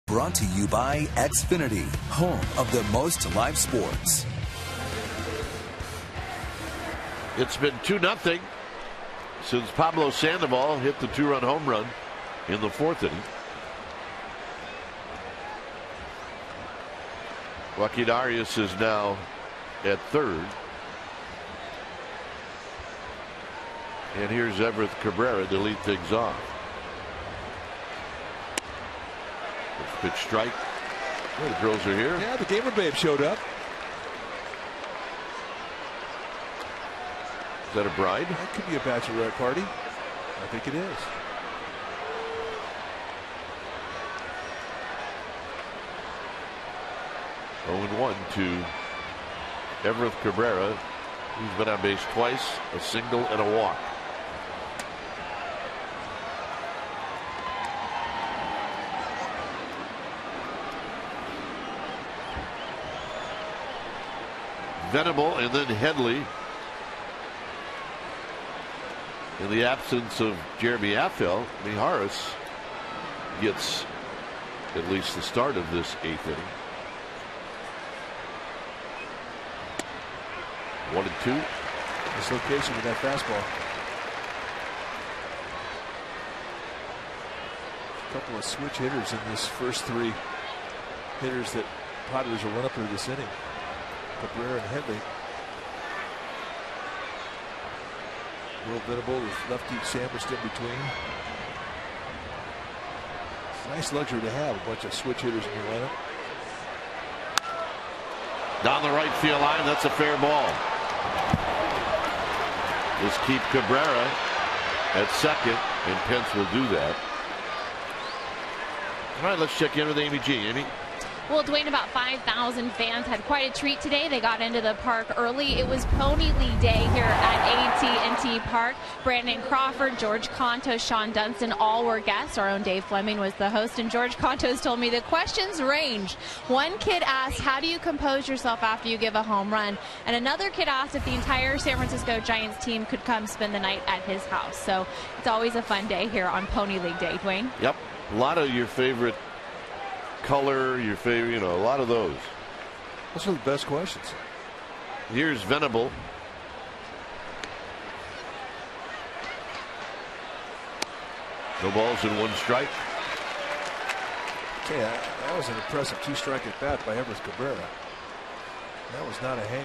Brought to you by Xfinity, home of the most live sports. It's been 2-0 since Pablo Sandoval hit the 2-run home run in the 4th inning. Joaquin Arias is now at 3rd. And here's Everett Cabrera to lead things off. Pitch strike. Well, the girls are here. Yeah, the Gamer Babe showed up. Is that a bride? That could be a bachelorette party. I think it is. Oh, 1 to Everett Cabrera, who's been on base twice, a single and a walk. Venable and then Headley. In the absence of Jeremy Afell, Mijares gets at least the start of this 8th inning. 1-2. Dislocation with that fastball. A couple of switch hitters in this first 3 hitters that Padres will run up into this inning. Cabrera and Headley. Will Venable with lefty sandwiched in between. It's a nice luxury to have a bunch of switch hitters in your lineup. Down the right field line, that's a fair ball. Just keep Cabrera at 2nd, and Pence will do that. All right, let's check in with Amy G. Amy? Well, Dwayne, about 5,000 fans had quite a treat today. They got into the park early. It was Pony League Day here at AT&T Park. Brandon Crawford, George Contos, Sean Dunston, all were guests. Our own Dave Fleming was the host, and George Contos told me the questions ranged. One kid asked, how do you compose yourself after you give a home run? And another kid asked if the entire San Francisco Giants team could come spend the night at his house. So it's always a fun day here on Pony League Day, Dwayne. Yep. A lot of your favorite color, your favorite, a lot of those. Those are the best questions. Here's Venable. No balls and 1 strike. Yeah, that was an impressive 2-strike at bat by Everett Cabrera. That was not a hanger.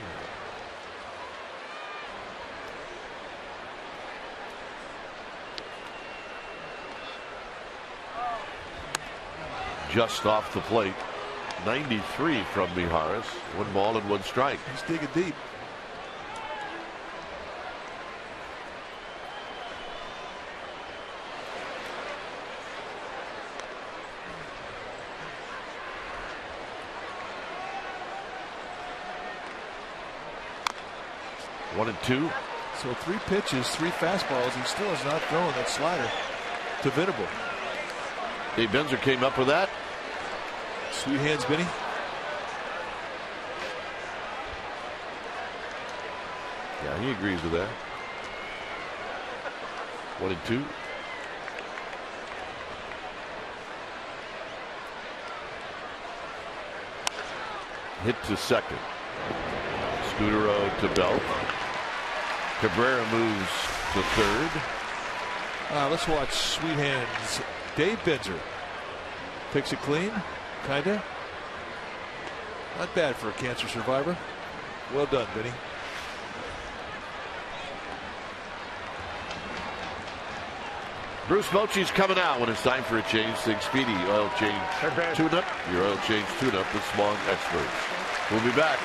Just off the plate. 93 from Mijares. 1 ball and 1 strike. He's digging deep. One and 2. So 3 pitches, 3 fastballs. He still has not thrown that slider to Venable. Dave Benzer came up with that. Sweet hands, Benny. Yeah, he agrees with that. 1 and 2. Hit to 2nd. Scutero to Belt. Cabrera moves to 3rd. Let's watch Sweet Hands. Dave Benzer picks it clean, kinda. Not bad for a cancer survivor. Well done, Benny. Bruce Bochy's coming out when it's time for a change. Think Speedy Oil Change Tune-Up. Your oil change tune-up with Smog experts. We'll be back.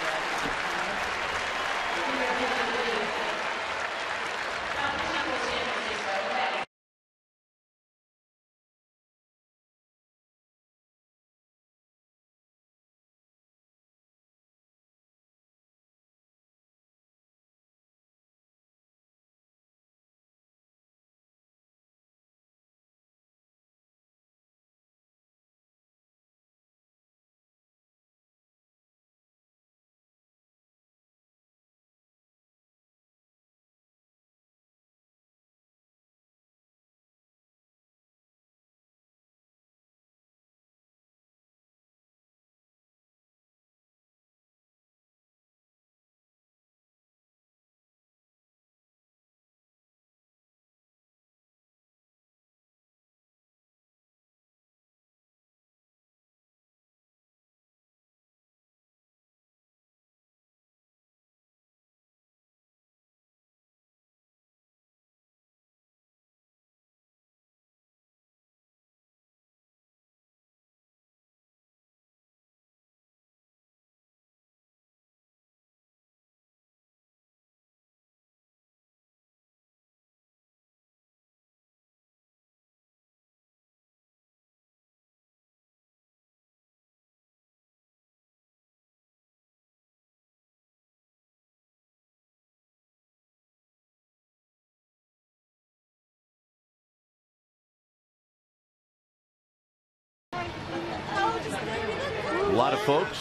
lot of folks.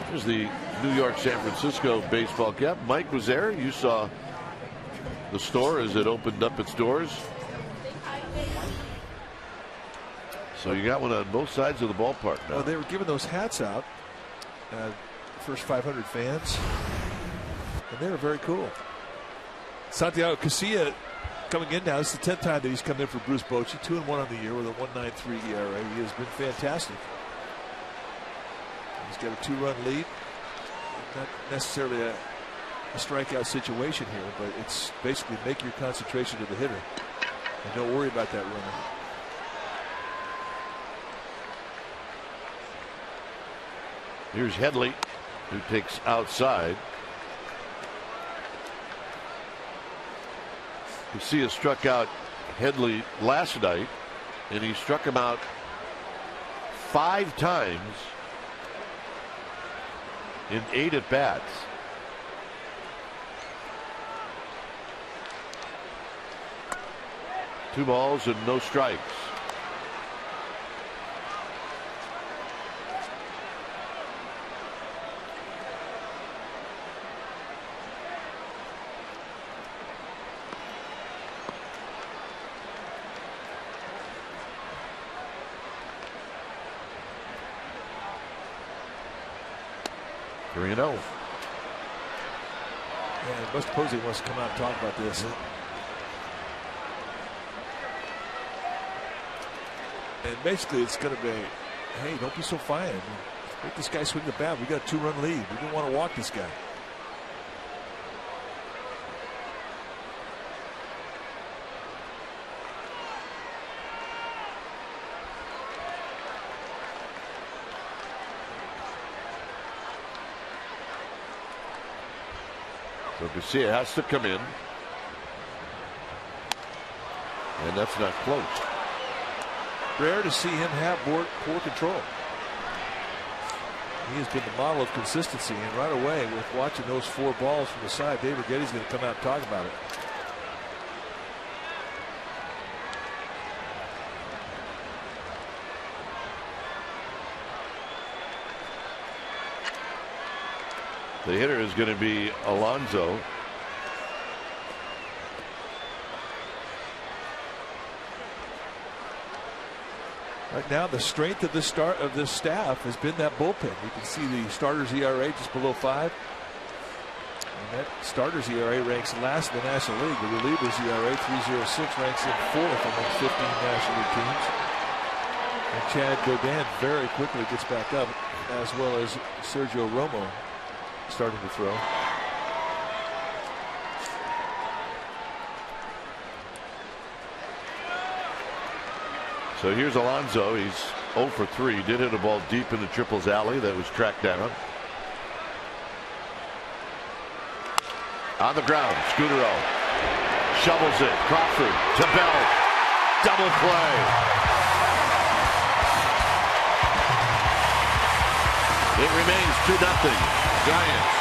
Here's the New York San Francisco baseball cap. Mike was there. You saw the store as it opened up its doors. So you got one on both sides of the ballpark now. Well, they were giving those hats out. First 500 fans. And they were very cool. Santiago Casilla coming in now. This is the 10th time that he's come in for Bruce Bochy. 2-1 on the year with a 1.93 ERA. He has been fantastic. He's got a 2-run lead. Not necessarily a strikeout situation here, but it's basically make your concentration to the hitter and don't worry about that runner. Here's Headley, who takes outside. Casilla struck out Headley last night, and he struck him out 5 times in 8 at-bats. Two balls and no strikes. Yeah, Buster Posey wants to come out and talk about this. And basically it's going to be, hey, don't be so fine. Make this guy swing the bat. We got a 2-run lead. We didn't want to walk this guy. So Casilla has to come in. And that's not close. Rare to see him have poor control. He has been the model of consistency, and right away with watching those 4 balls from the side, David Getty's going to come out and talk about it. The hitter is going to be Alonso. Right now, the strength of this staff has been that bullpen. You can see the starters ERA just below 5. And that starters ERA ranks last in the National League. The relievers ERA 3.06 ranks in 4th among 15 National League teams. And Chad Godin very quickly gets back up, as well as Sergio Romo starting to throw. So here's Alonso. He's 0 for 3. Did hit a ball deep into Triple's alley that was tracked down. On the ground, Scudero shovels it. Crawford to Bell. Double play. It remains 2-0 Giants.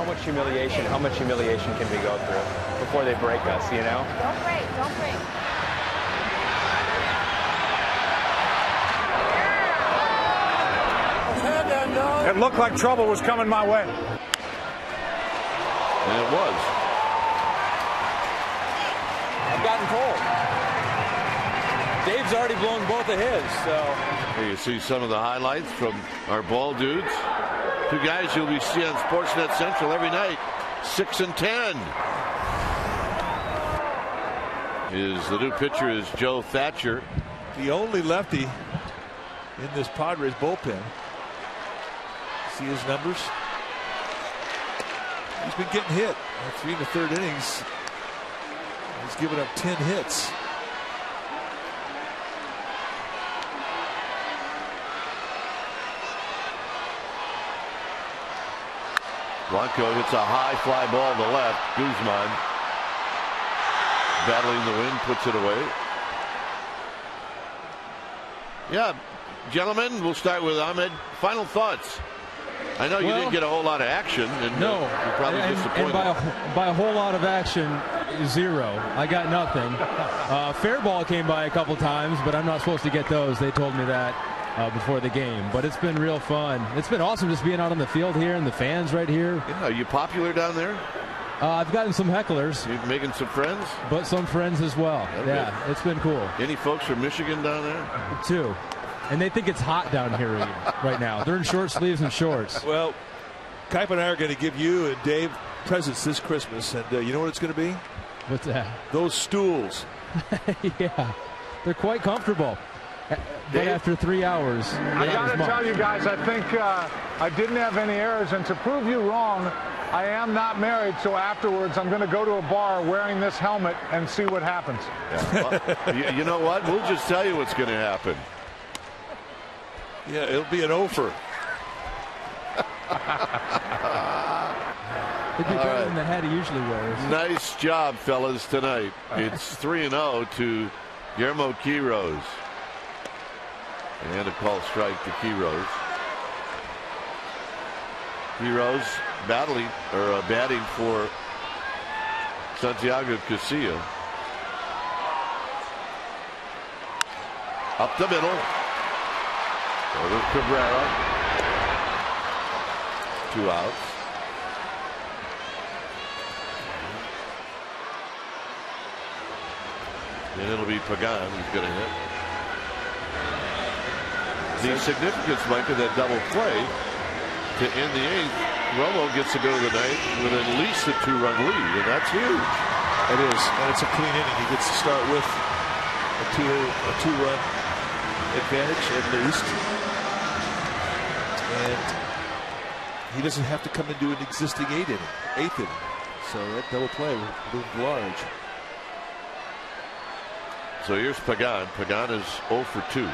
much humiliation can we go through before they break us, you know? Don't break, don't break. It looked like trouble was coming my way. And it was. I've gotten cold. Dave's already blown both of his, so. Here you see some of the highlights from our ball dudes. Two guys you'll be seeing on Sportsnet Central every night, 6 and 10. The new pitcher is Joe Thatcher. The only lefty in this Padres bullpen. See his numbers? He's been getting hit. 3 in the third innings. He's given up 10 hits. Blanco hits a high fly ball to left. Guzman battling the wind, puts it away. Yeah, gentlemen, we'll start with Ahmed. Final thoughts. I know you didn't get a whole lot of action, and no, you're probably disappointed. And by a whole lot of action, 0. I got nothing. Fair ball came by a couple times, but I'm not supposed to get those. They told me that before the game. But it's been real fun. It's been awesome just being out on the field here and the fans right here. Yeah, are you popular down there? I've gotten some hecklers. You're making some friends? But some friends as well. Okay. Yeah, it's been cool. Any folks from Michigan down there? 2. And they think it's hot down here right now. They're in short sleeves and shorts. Well, Kipe and I are going to give you and Dave presents this Christmas. And you know what it's going to be? What's that? Those stools. Yeah, they're quite comfortable. But after 3 hours, I got to tell you guys, I think I didn't have any errors. And to prove you wrong, I am not married. So afterwards, I'm going to go to a bar wearing this helmet and see what happens. Yeah. Well, you know what? We'll just tell you what's going to happen. Yeah, it'll be an offer. It'd be better than the hat he usually wears. Nice job, fellas, tonight. It's 3-0 to Guillermo Quiroz. And a call strike to Quiroz. Quiroz batting for Santiago Casilla. Up the middle. Over Cabrera. 2 outs. And it'll be Pagan who's going to hit. The significance, Mike, of that double play to end the 8th, Romo gets to go to the ninth with at least a 2-run lead, and that's huge. It is, and it's a clean inning. He gets to start with a two-run advantage at least. And he doesn't have to come into an existing 8th inning. So that double play loomed large. So here's Pagan. Pagan is 0 for 2.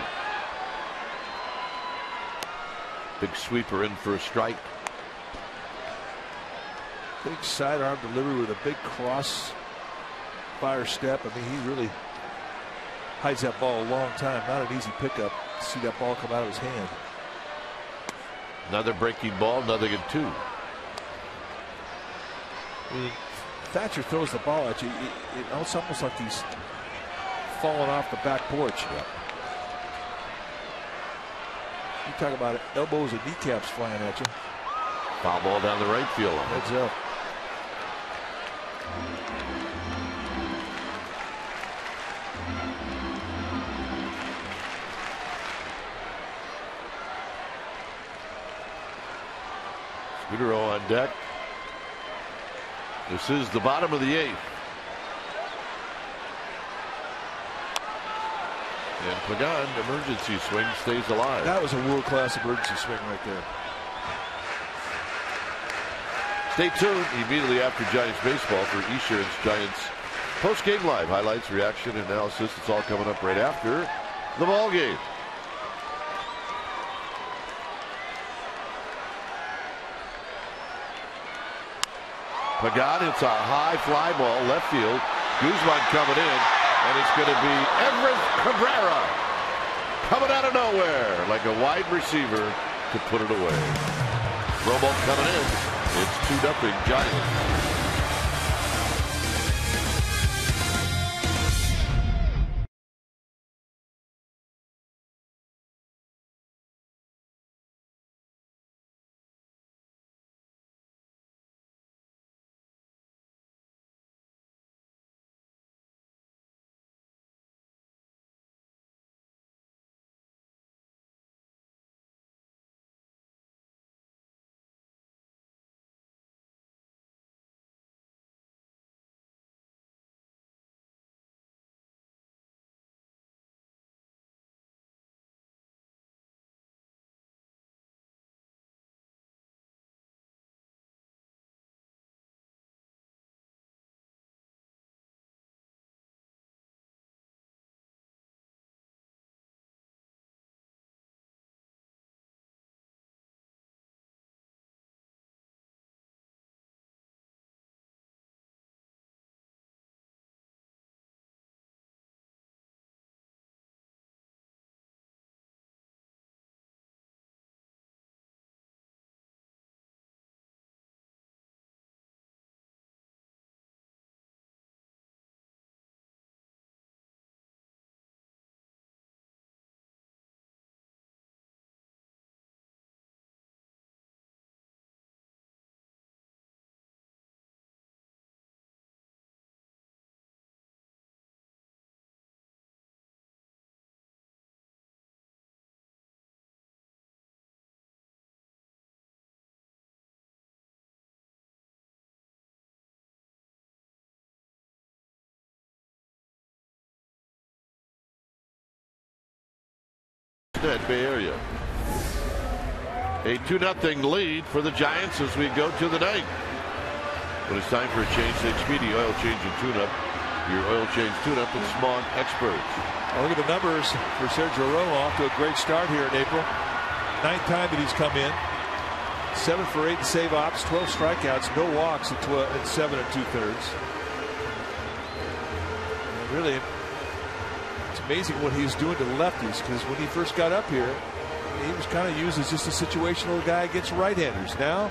Big sweeper in for a strike. Big sidearm delivery with a big cross fire step. I mean, he really hides that ball a long time. Not an easy pickup to see that ball come out of his hand. Another breaking ball, nothing in 2. I mean, Thatcher throws the ball at you. It's almost like he's falling off the back porch. Yeah. You talk about it, elbows and kneecaps flying at you. Foul ball down the right field. Heads up. Scudero on deck. This is the bottom of the 8th. And Pagan, emergency swing, stays alive. That was a world-class emergency swing right there. Stay tuned immediately after Giants baseball for Esurance Giants post-game live highlights, reaction, analysis. It's all coming up right after the ball game. Pagan hits a high fly ball left field. Guzman coming in, and it's going to be Everett Cabrera coming out of nowhere like a wide receiver to put it away. Romo coming in. It's 2-0 Giants. Bay Area. A 2-0 lead for the Giants as we go to the ninth. But it's time for a change to Expedia Oil Change and Tune-Up. Your oil change tune-up and Smog experts. Well, look at the numbers for Sergio Romo. Off to a great start here in April. 9th time that he's come in. 7 for 8 in save ops, 12 strikeouts, no walks at 7 2/3. And really, it's amazing what he's doing to lefties, because when he first got up here, he was kind of used as just a situational guy against right-handers. Now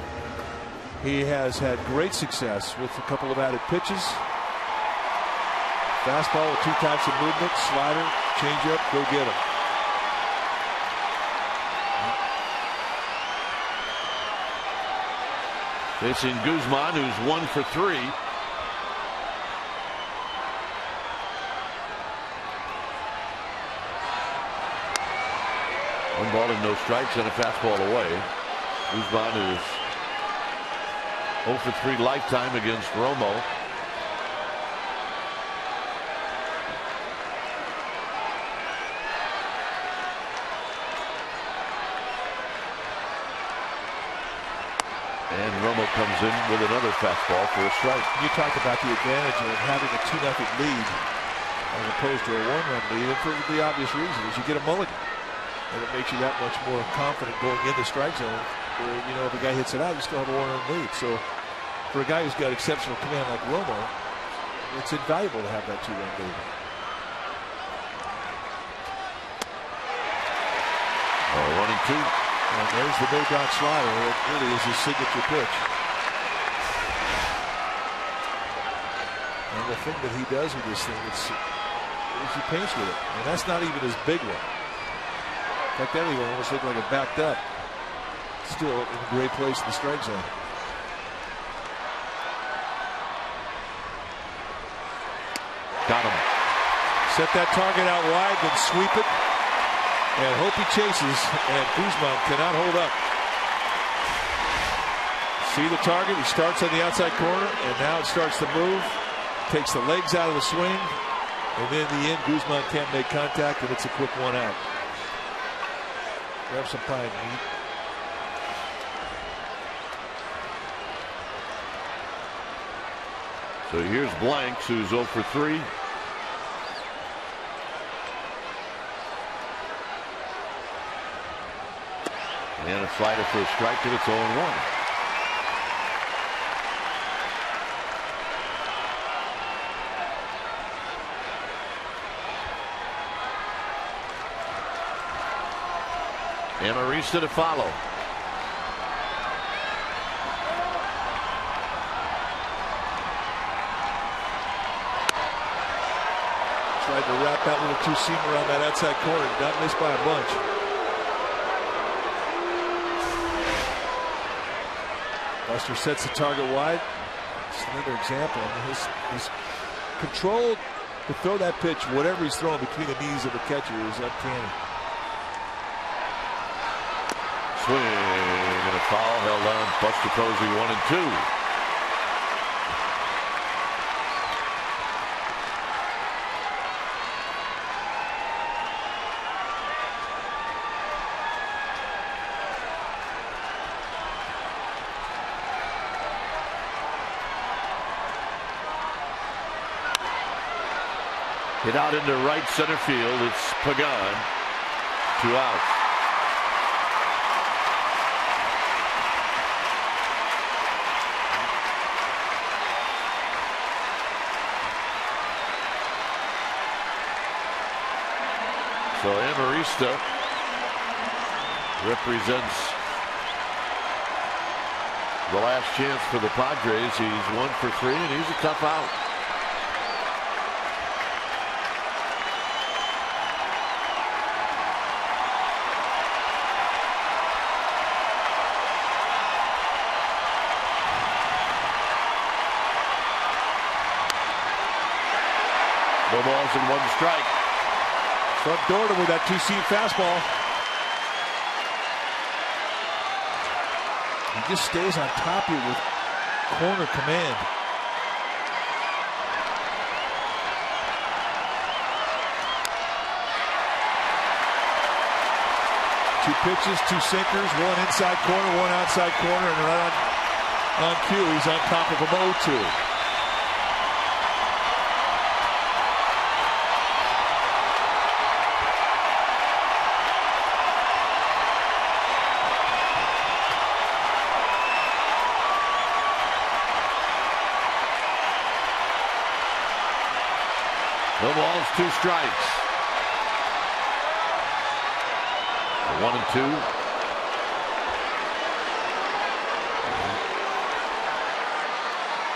he has had great success with a couple of added pitches. Fastball with 2 types of movement, slider, changeup, go get him. Facing Guzman, who's 1 for 3. One ball and no strikes and a fastball away. Guzman is 0 for 3 lifetime against Romo. And Romo comes in with another fastball for a strike. You talked about the advantage of having a 2-0 lead as opposed to a 1-run lead, and for the obvious reason is you get a mulligan. And it makes you that much more confident going in the strike zone, where, you know, if a guy hits it out, you still have a 1-run lead. So for a guy who's got exceptional command like Romo, it's invaluable to have that 2-run lead. Oh, 1-2. And there's the no-doubt slider. It really is his signature pitch. And the thing that he does with this thing is he paints with it. And that's not even his big one. In fact, that even almost looked like it backed up. Still in a great place in the strike zone. Got him. Set that target out wide, then sweep it. And hope he chases, and Guzman cannot hold up. See the target, he starts on the outside corner, and now it starts to move. Takes the legs out of the swing, and then in the end, Guzman can't make contact, and it's a quick 1 out. Grab some pie and eat. So here's Blanks, who's 0 for 3. And a slider for a strike, and it's 0-1. And Arista to follow. to wrap that little two-seam around that outside corner. Not missed by a bunch. Buster sets the target wide. It's another example. He's controlled to throw that pitch, whatever he's throwing between the knees of the catcher, is uncanny. Swing and a foul held on Buster Posey, 1-2. Hit out into right center field. It's Pagan. 2 outs. So Amarista represents the last chance for the Padres. He's 1 for 3, and he's a tough out. No balls and 1 strike. Front door to with that two-seam fastball. He just stays on top of you with corner command. Two pitches, 2 sinkers, 1 inside corner, 1 outside corner, and right on cue, he's on top of him 0-2. No balls, 2 strikes. 1-2.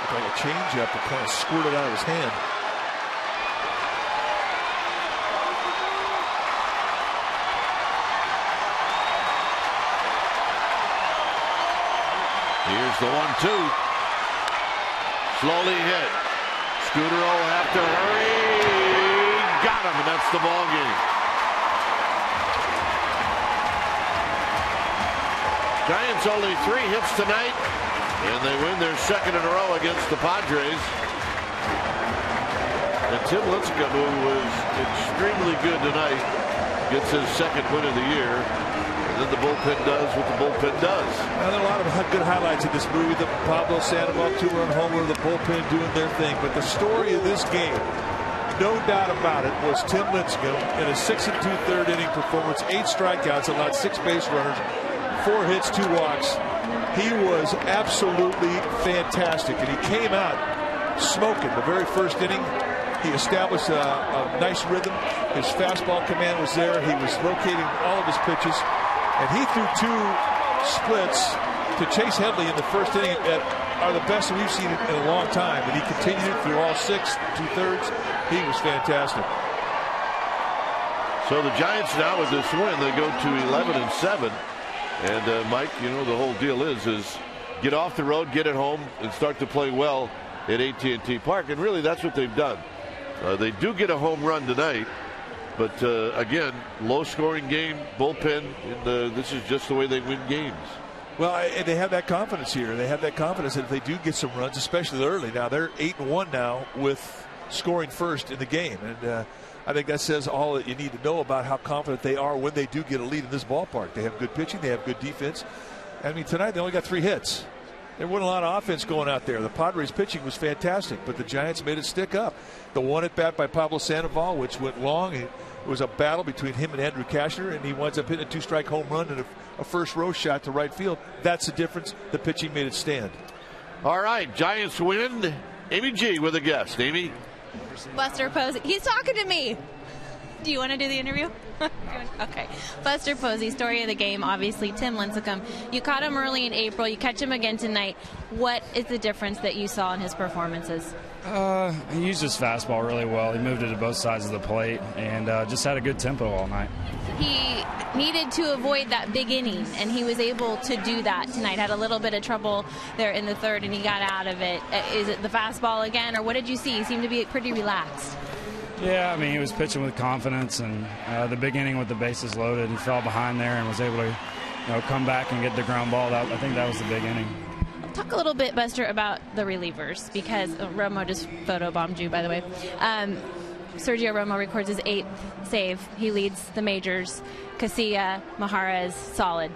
Looked like a changeup that kind of squirted out of his hand. Here's the 1-2. Slowly hit. Scooter will have to hurry. Got him, and that's the ball game. Giants only 3 hits tonight, and they win their 2nd in a row against the Padres. And Tim Lincecum, who was extremely good tonight, gets his 2nd win of the year. And then the bullpen does what the bullpen does. Now, there are a lot of good highlights in this movie. The Pablo Sandoval 2-run homer, the bullpen doing their thing. But the story of this game, no doubt about it, was Tim Lincecum in a 6 2/3 inning performance, 8 strikeouts, allowed 6 base runners, 4 hits, 2 walks. He was absolutely fantastic, and he came out smoking the very first inning. He established a nice rhythm. His fastball command was there. He was locating all of his pitches. And he threw 2 splits to Chase Headley in the first inning that are the best we've seen in a long time. And he continued through all 6 2/3. He was fantastic. So the Giants now with this win, they go to 11-7. And Mike, you know, the whole deal is get off the road, get it home, and start to play well at AT&T Park. And really, that's what they've done. They do get a home run tonight. But again, low-scoring game, bullpen, and this is just the way they win games. Well, and they have that confidence here. They have that confidence that if they do get some runs, especially early. Now, they're 8-1 now with scoring first in the game. And I think that says all that you need to know about how confident they are when they do get a lead in this ballpark. They have good pitching. They have good defense. I mean, tonight they only got 3 hits. There wasn't a lot of offense going out there. The Padres pitching was fantastic, but the Giants made it stick up. The 1 at bat by Pablo Sandoval, which went long. It was a battle between him and Andrew Kashner, and he winds up hitting a 2-strike home run and a first row shot to right field. That's the difference. The pitching made it stand. All right, Giants win. Amy G with a guest. Amy? Buster Posey. He's talking to me. Do you want to do the interview? Okay. Buster Posey, story of the game, obviously, Tim Lincecum. You caught him early in April. You catch him again tonight. What is the difference that you saw in his performances? He used his fastball really well. He moved it to both sides of the plate and just had a good tempo all night. He needed to avoid that big inning, and he was able to do that tonight. Had a little bit of trouble there in the third, and he got out of it. Is it the fastball again, or what did you see? He seemed to be pretty relaxed. Yeah, I mean, he was pitching with confidence, and the big inning with the bases loaded, he fell behind there and was able to come back and get the ground ball. I think that was the big inning. Talk a little bit, Buster, about the relievers, because Romo just photobombed you, by the way. Sergio Romo records his 8th save. He leads the majors. Casilla, Maharez, solid.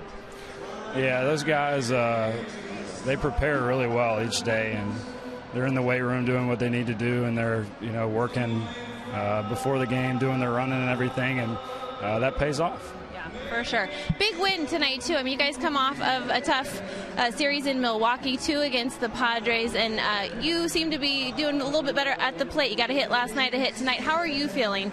Yeah, those guys, they prepare really well each day, and they're in the weight room doing what they need to do, and they're working before the game, doing their running and everything, and that pays off. For sure. Big win tonight, too. I mean, you guys come off of a tough series in Milwaukee, too, against the Padres, and you seem to be doing a little bit better at the plate. You got a hit last night, a hit tonight. How are you feeling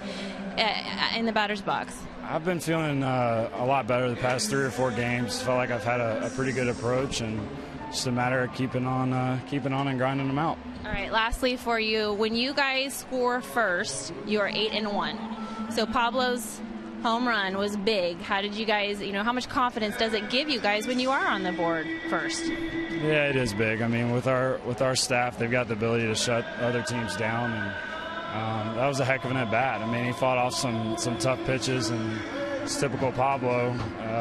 in the batter's box? I've been feeling a lot better the past 3 or 4 games. Felt like I've had a pretty good approach, and just a matter of keeping on and grinding them out. All right, lastly for you, when you guys score first, you are 8-1. So Pablo's home run was big. How did you guys, how much confidence does it give you guys when you are on the board first? Yeah, it is big. I mean, with our staff, they've got the ability to shut other teams down, and that was a heck of an at-bat. I mean, he fought off some tough pitches, and it's typical Pablo.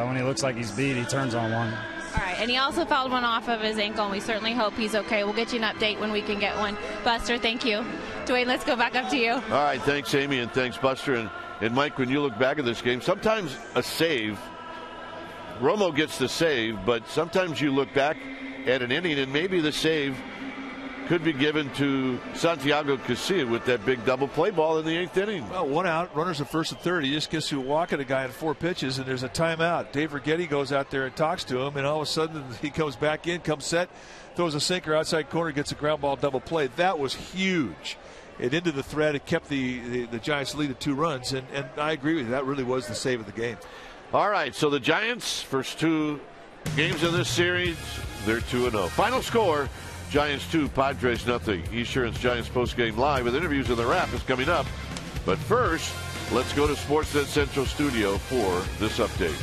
When he looks like he's beat, he turns on one. All right, and he also fouled one off of his ankle, and we certainly hope he's okay. We'll get you an update when we can get one. Buster, thank you. Dwayne, let's go back up to you. All right, thanks, Amy, and thanks, Buster. And Mike, when you look back at this game, sometimes a save, Romo gets the save, but sometimes you look back at an inning and maybe the save could be given to Santiago Casilla with that big double play ball in the 8th inning. Well, 1 out, runners at first and third. He just gets to walk at a guy in 4 pitches, and there's a timeout. Dave Righetti goes out there and talks to him, and all of a sudden he comes back in, comes set, throws a sinker outside corner, gets a ground ball double play. That was huge. It into the thread. It kept the Giants lead at 2 runs, and I agree with you. That really was the save of the game. All right, so the Giants, first 2 games of this series, they're 2-0. Final score, Giants 2, Padres nothing. Esurance Giants postgame live with interviews in the wrap is coming up. But first, let's go to Sportsnet Central Studio for this update.